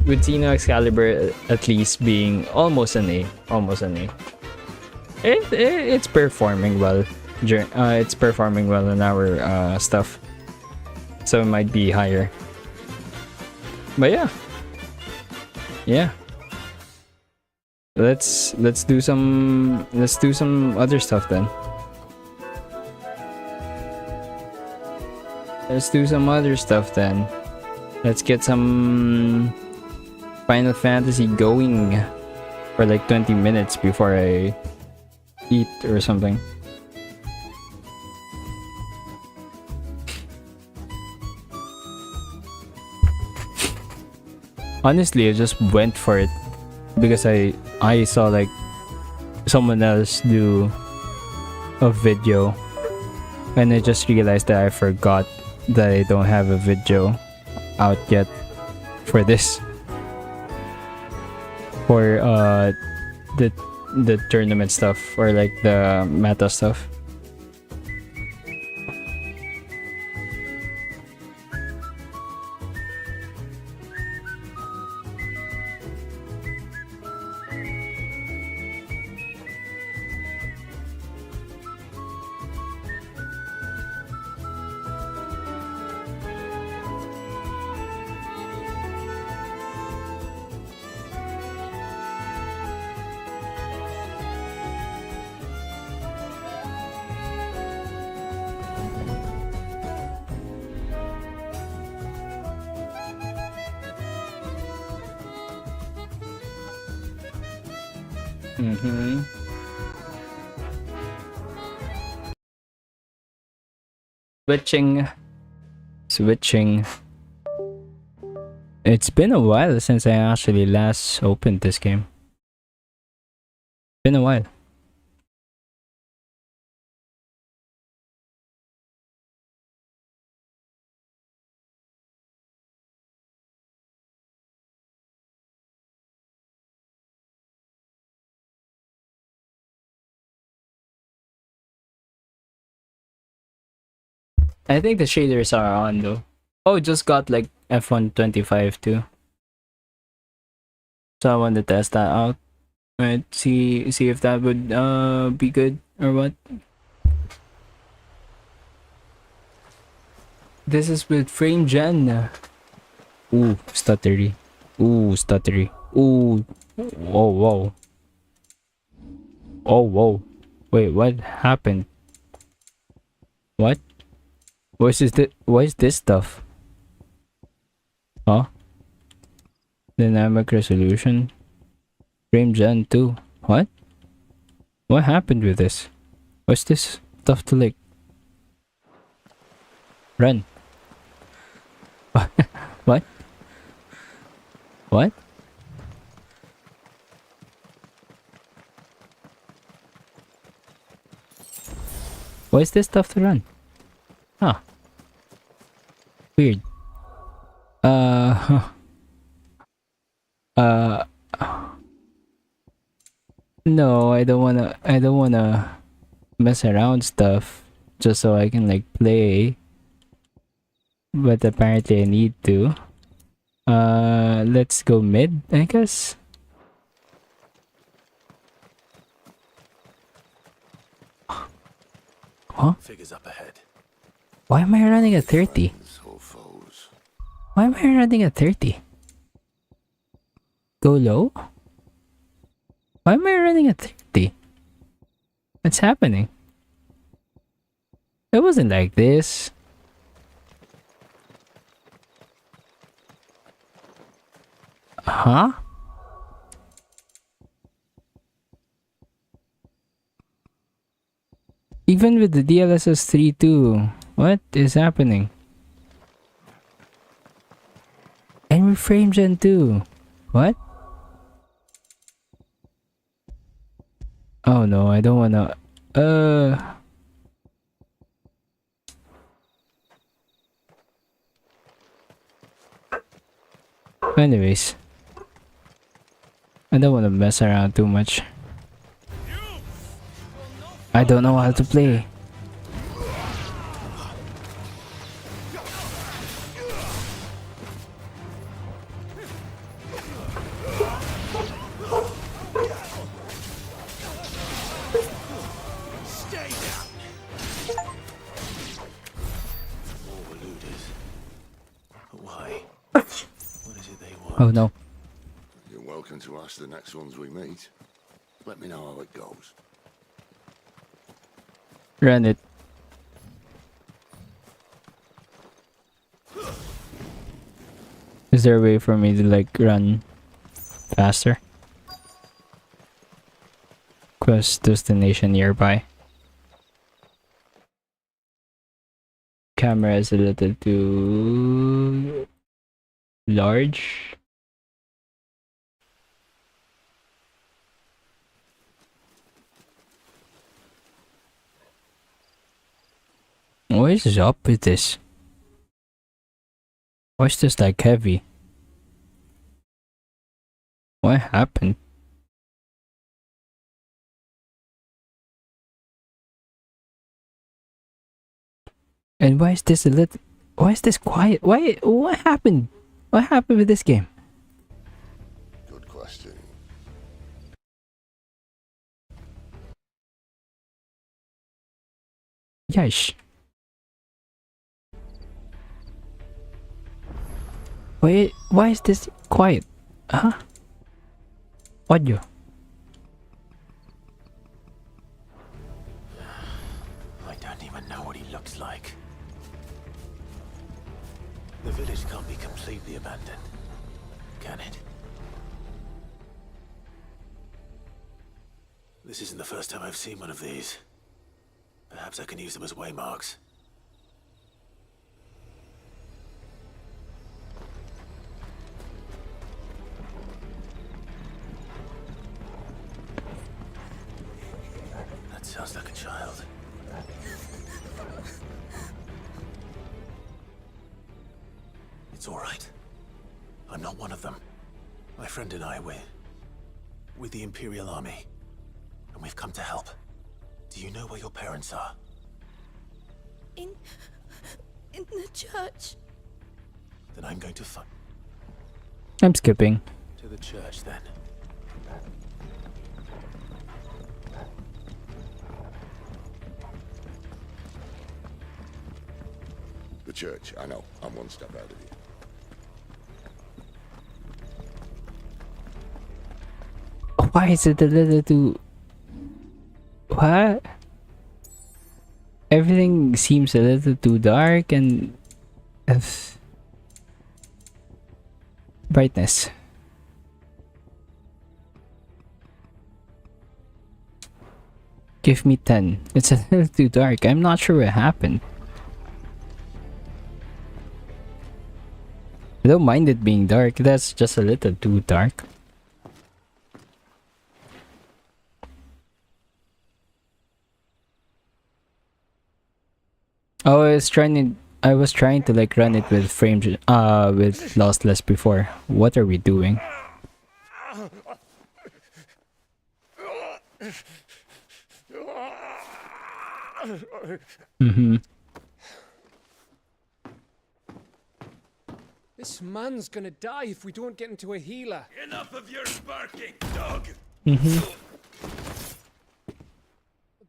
with Xeno Excalibur at least being almost an A. Almost an A. It's performing well. It's performing well in our stuff. So it might be higher. But yeah. Yeah. Let's do some other stuff then. Let's do some other stuff then. Let's get some Final Fantasy going for like 20 minutes before I eat or something. Honestly, I just went for it because I saw like someone else do a video, and I just realized that I forgot that I don't have a video out yet for this, for the tournament stuff or like the meta stuff. Switching. It's been a while since I actually last opened this game. Been a while. I think the shaders are on though. Oh, just got like F125 too. So I want to test that out. Right, see if that would be good or what. This is with frame gen. Ooh, stuttery. Ooh, stuttery. Ooh. Whoa. Oh, whoa. Wait, what happened? What? What is this stuff? Huh? Dynamic resolution. Frame gen 2. What? What happened with this? What's this stuff to like? Run. What? What? Why is this stuff to run? Huh. Weird. No, I don't wanna mess around stuff just so I can like play. But apparently I need to. Let's go mid, I guess. Huh? Figures up ahead. Why am I running at 30? Why am I running at 30? Go low? Why am I running at 30? What's happening? It wasn't like this. Huh? Even with the DLSS 3 too. What is happening? And with frame gen 2. What? Oh no, I don't wanna. Anyways, I don't wanna mess around too much. I don't know how to play. Oh no. You're welcome to ask the next ones we meet. Let me know how it goes. Run it. Is there a way for me to like run faster? Quest destination nearby. Camera is a little too large. What is up with this? Why is this like heavy? What happened? And why is this a little... Why is this quiet? Why? What happened? What happened with this game? Good question. Yeesh. Why is this quiet? Huh? Audio. I don't even know what he looks like. The village can't be completely abandoned, can it? This isn't the first time I've seen one of these. Perhaps I can use them as waymarks. That sounds like a child. It's all right. I'm not one of them. My friend and I, we're with the Imperial Army. And we've come to help. Do you know where your parents are? In the church. Then I'm going to find... I'm skipping. To the church, then. The church, I know. I'm one step ahead of you. Why is it a little too... What? Everything seems a little too dark and... Brightness. Give me 10. It's a little too dark. I'm not sure what happened. I don't mind it being dark. That's just a little too dark. I was trying to like run it with frames with lossless before. What are we doing? This man's gonna die if we don't get into a healer. Enough of your barking, dog!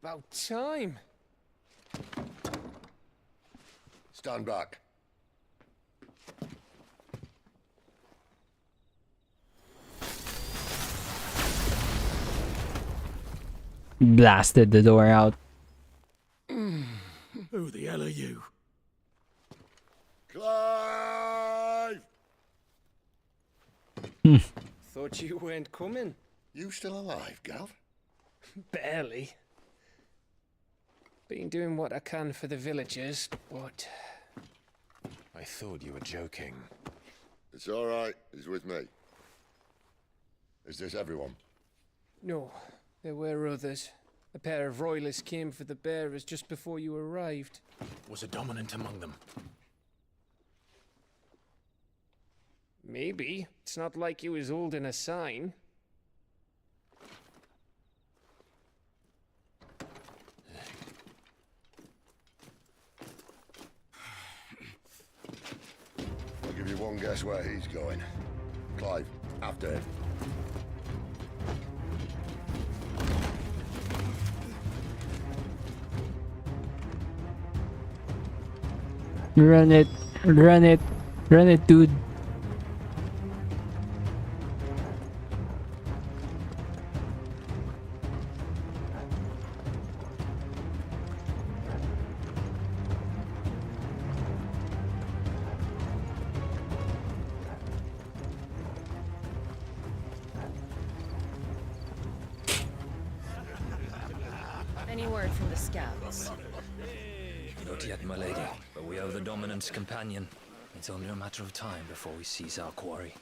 About time. Stand back. Blasted the door out. Who the hell are you? Clive! Thought you weren't coming. You still alive, Gav? Barely. Been doing what I can for the villagers, but... I thought you were joking. It's all right. He's with me. Is this everyone? No, there were others. A pair of royalists came for the bearers just before you arrived. Was a dominant among them? Maybe. It's not like he was holding a sign. I'll give you one guess where he's going. Clive, after him. Run it. Run it. Run it, dude. word from the scouts? Not yet, my lady, but we have the Dominant's companion. It's only a matter of time before we seize our quarry.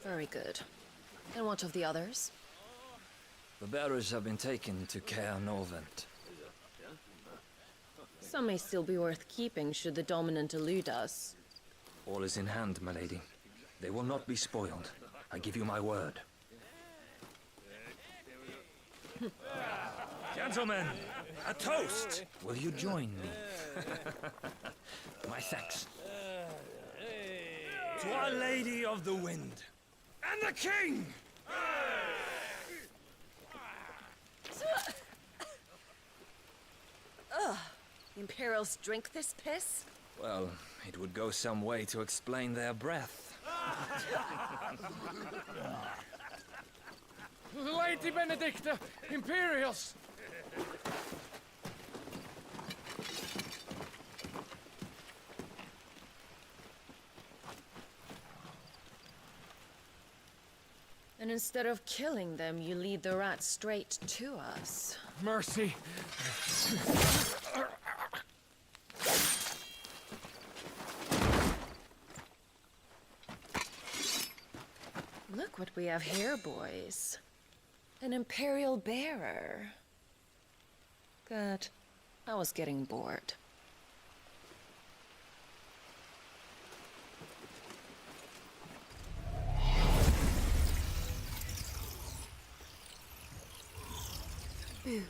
Very good. And what of the others? The bearers have been taken to Caer Norvent. Some may still be worth keeping should the Dominant elude us. All is in hand, my lady. They will not be spoiled. I give you my word. Gentlemen, a toast! Will you join me? My thanks. To Our Lady of the Wind. And the King! The Imperials drink this piss? Well, it would go some way to explain their breath. Lady Benedicta, Imperials! And instead of killing them, you lead the rats straight to us. Mercy. Look what we have here, boys. An Imperial bearer. Good. I was getting bored. Boo.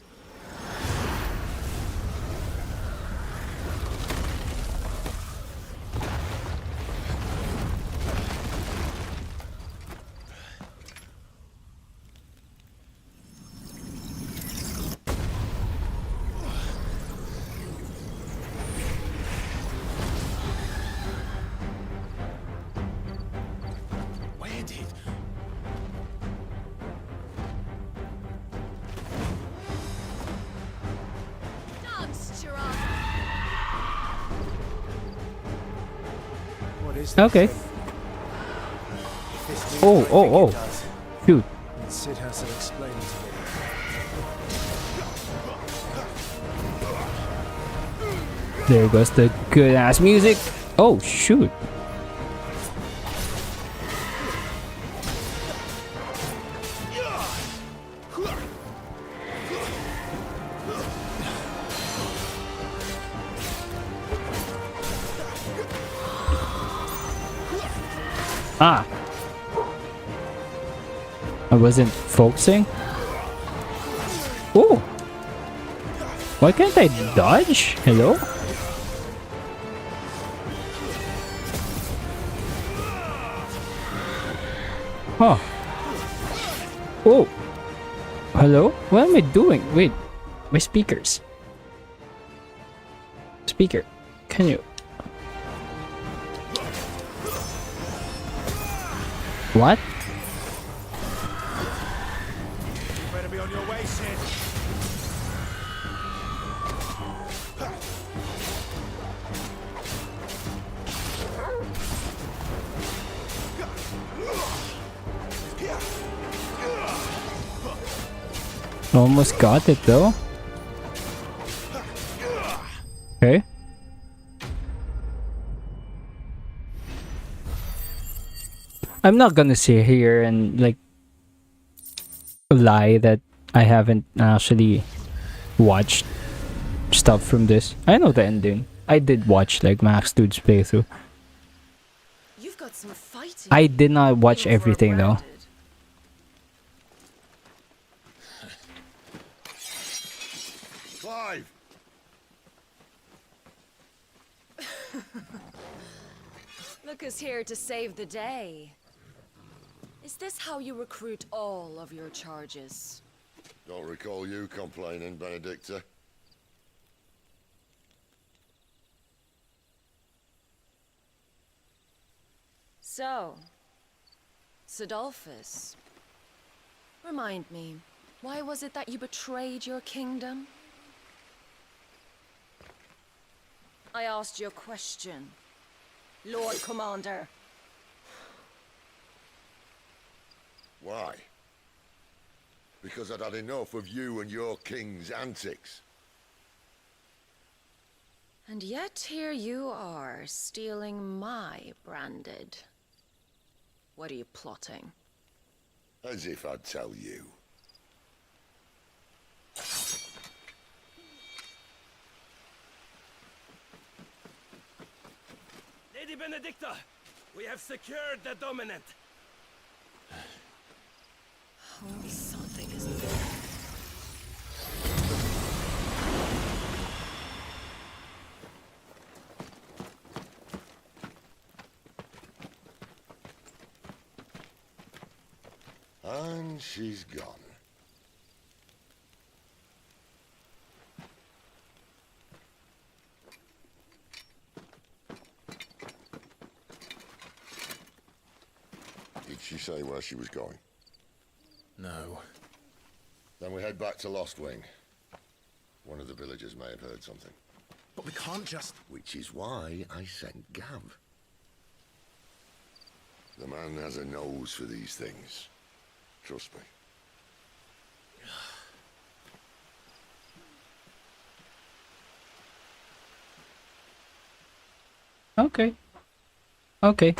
Where did... What is this Okay. thing? If this means Oh, what I oh, think oh. it does, Shoot. then Sid has to explain it to me. There goes the good ass music. Oh, shoot. Ah. I wasn't focusing. Oh. Why can't I dodge? Hello? Huh. Oh. Hello? What am I doing? Wait. My speakers. Speaker. Can you... What? Better be on your way, Sid. Almost got it though. Okay. I'm not gonna sit here and like lie that I haven't actually watched stuff from this. I know the ending. I did watch like Max Dude's playthrough. You've got some fighting. I did not watch even for a everything though. branded. Clive! Look who's here to save the day. Is this how you recruit all of your charges? Don't recall you complaining, Benedicta. So, Sidolphus, remind me, why was it that you betrayed your kingdom? I asked you a question, Lord Commander. Why? because I'd had enough of you and your king's antics. And yet here you are, stealing my branded. What are you plotting? As if I'd tell you. Lady Benedicta, we have secured the dominant. Oh, something is there. And she's gone. Did she say where she was going? No. Then we head back to Lost Wing. One of the villagers may have heard something. But we can't just... Which is why I sent Gav. The man has a nose for these things. Trust me. Okay. Okay.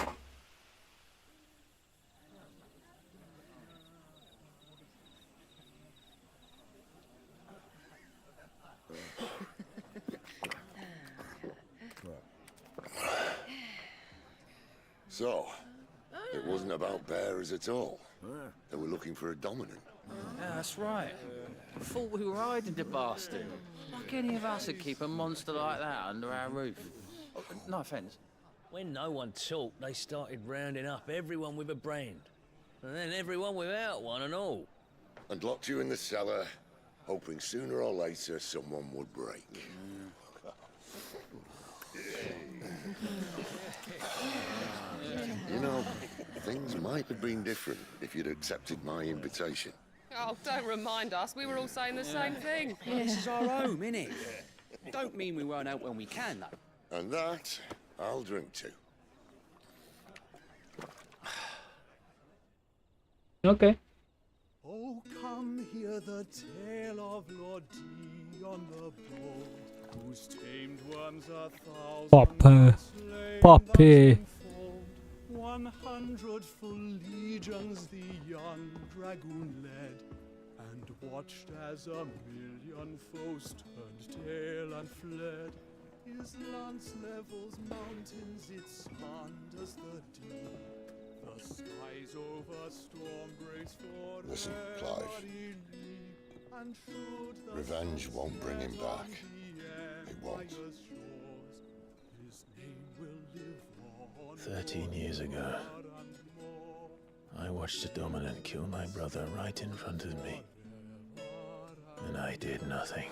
So, it wasn't about bearers at all. They were looking for a dominant. Yeah, that's right. Thought we were hiding the bastard. Like any of us would keep a monster like that under our roof. Oh, no offence. When no one talked, they started rounding up everyone with a brand. And then everyone without one and all. And locked you in the cellar, hoping sooner or later someone would break. You know, things might have been different if you'd accepted my invitation. Oh, don't remind us. We were all saying the same thing. Well, this is our home, innit? Don't mean we won't out when we can, though. And that, I'll drink to. Okay. Oh, come hear the tale of Lord Dion the Bold, whose tamed worms 1,000 Papa. slain Poppy. thus unfold. 100 full legions the young dragoon led, and watched as 1,000,000 foes turned tail and fled. His lance levels mountains, it slanders the deep. The skies over storm breaks for Listen, Clive. Revenge won't bring him back. It won't. 13 years ago, I watched a dominant kill my brother right in front of me. And I did nothing.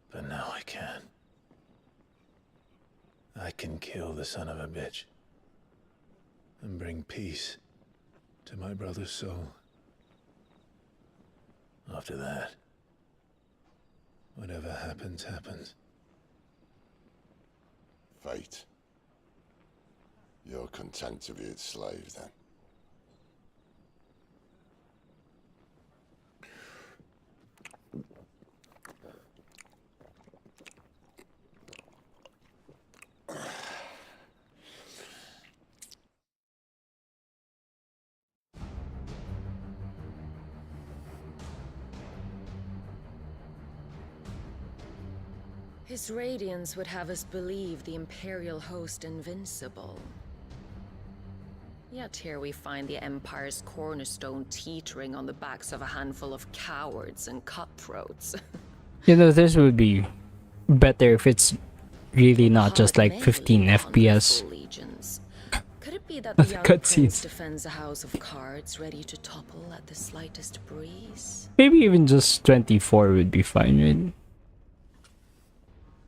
But now I can. I can kill the son of a bitch and bring peace to my brother's soul. After that, whatever happens, happens. Fate. You're content to be its slave, then? His radiance would have us believe the Imperial host invincible. Yet here we find the Empire's cornerstone teetering on the backs of a handful of cowards and cutthroats. You know, this would be better if it's really not just like 15 FPS. Could it be that the young prince Cutscenes. defends a house of cards ready to topple at the slightest breeze? Maybe even just 24 would be fine, right?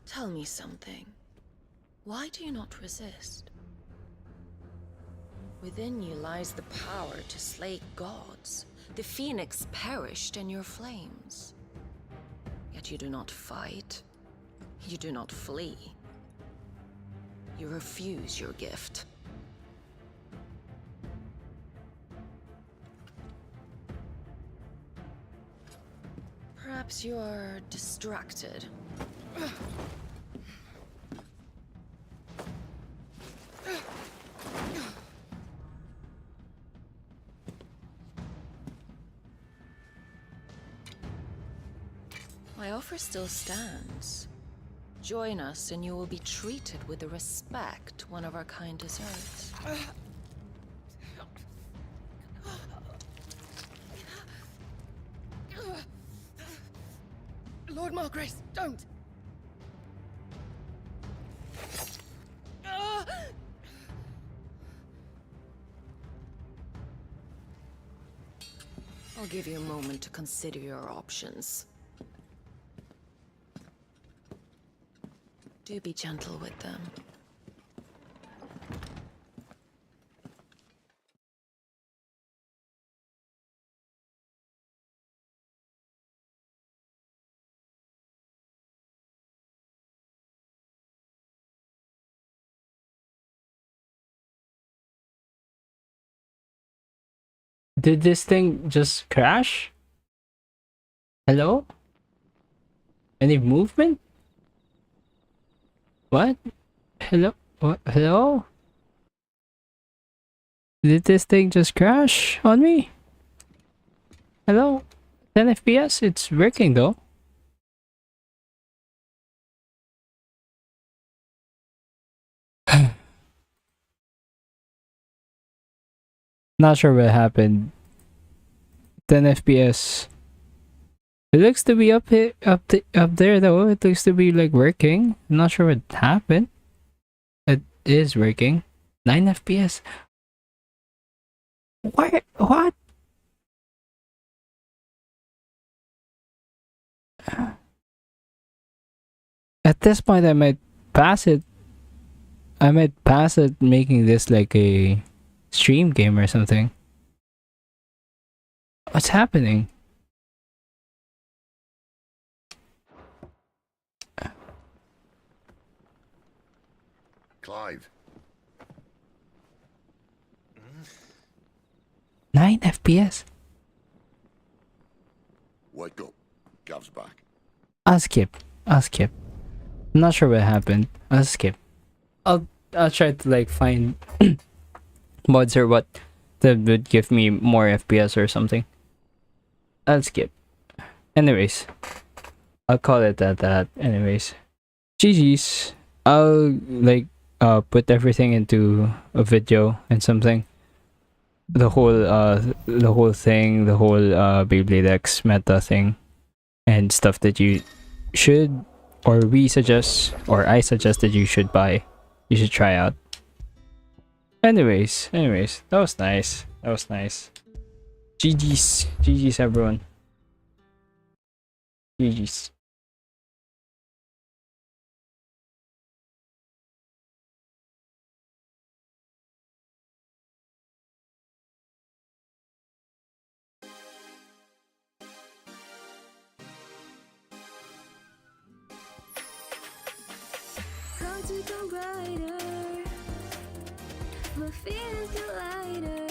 Tell me something. Why do you not resist? Within you lies the power to slay gods. The phoenix perished in your flames. Yet you do not fight. You do not flee. You refuse your gift. Perhaps you are distracted. My offer still stands. Join us and you will be treated with the respect one of our kind deserves. Lord Margrace, don't! I'll give you a moment to consider your options. Do be gentle with them. Did this thing just crash? Hello? Any movement? What? Hello? What? Hello? Did this thing just crash on me? Hello? 10 FPS? It's working though. Not sure what happened. 10 FPS. It looks to be up there though. It looks to be like working. I'm not sure what happened. It is working. 9 FPS. What? What? At this point, I might pass it. I might pass it making this like a stream game or something. What's happening? Clive. 9 FPS. Wake up. Gav's back. I'll skip. I'm not sure what happened. I'll skip. I'll try to like find mods or what that would give me more FPS or something. I'll skip. Anyways, I'll call it at that. Anyways, GG's. I'll like put everything into a video and something. The whole thing, the whole Beyblade X meta thing, and stuff that you should, or we suggest, or I suggest that you should buy. You should try out. Anyways, that was nice. GG's everyone. GG's. Clouds become brighter, my fears get lighter.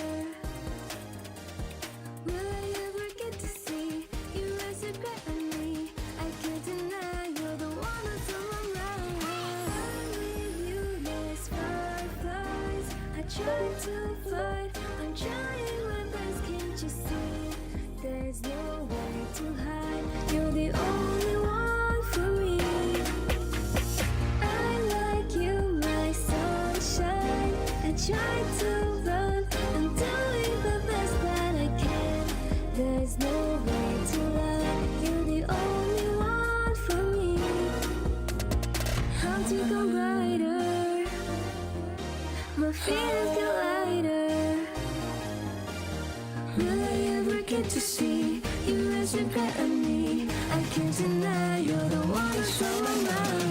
Will I ever get to see you rise a bit on me? I can't deny you're the one that's on my mind. I'm with you, there's fireflies. I try to fight, I'm trying my best, can't you see? There's no way to hide, you're the only one for me. I try to run, I'm doing the best that I can. There's no way to lie, you're the only one for me. How to go brighter, my fears get lighter. Will I ever get to see you as a regret on me? I can't deny you're the one that's on my mind.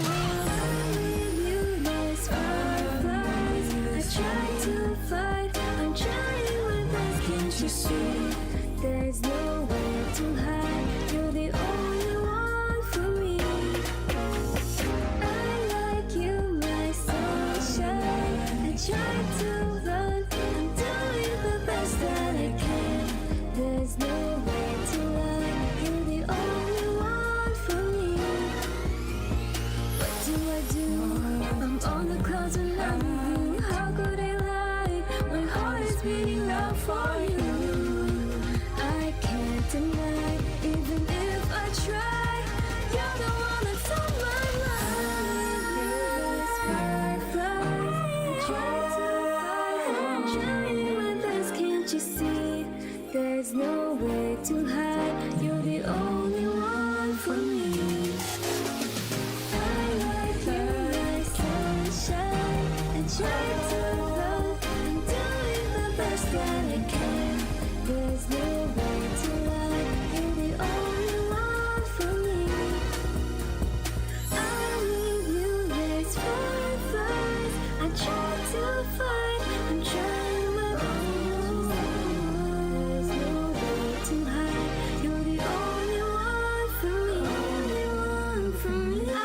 Try to fight, I'm trying my best, can't you see? There's no way to hide, you're the only one for me. I like you, my sunshine. I try to run, I'm doing the best that I can. There's no way to lie, you're the only one. out for you. I can't deny, even if I try, you're the one that's on my mind. Fireflies, I try to hide, I'm trying my best, can't you see? There's no way to hide, you're the only one for me. I like you, my sunshine. I try to love, I'm doing the best that I can. There's no way to lie, you're the only one for me. I need you, there's fireflies. I try to fight, I'm trying my best. There's no way to hide, you're the only one for me. Only one for me. I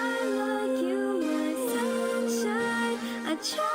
like you, my sunshine. I try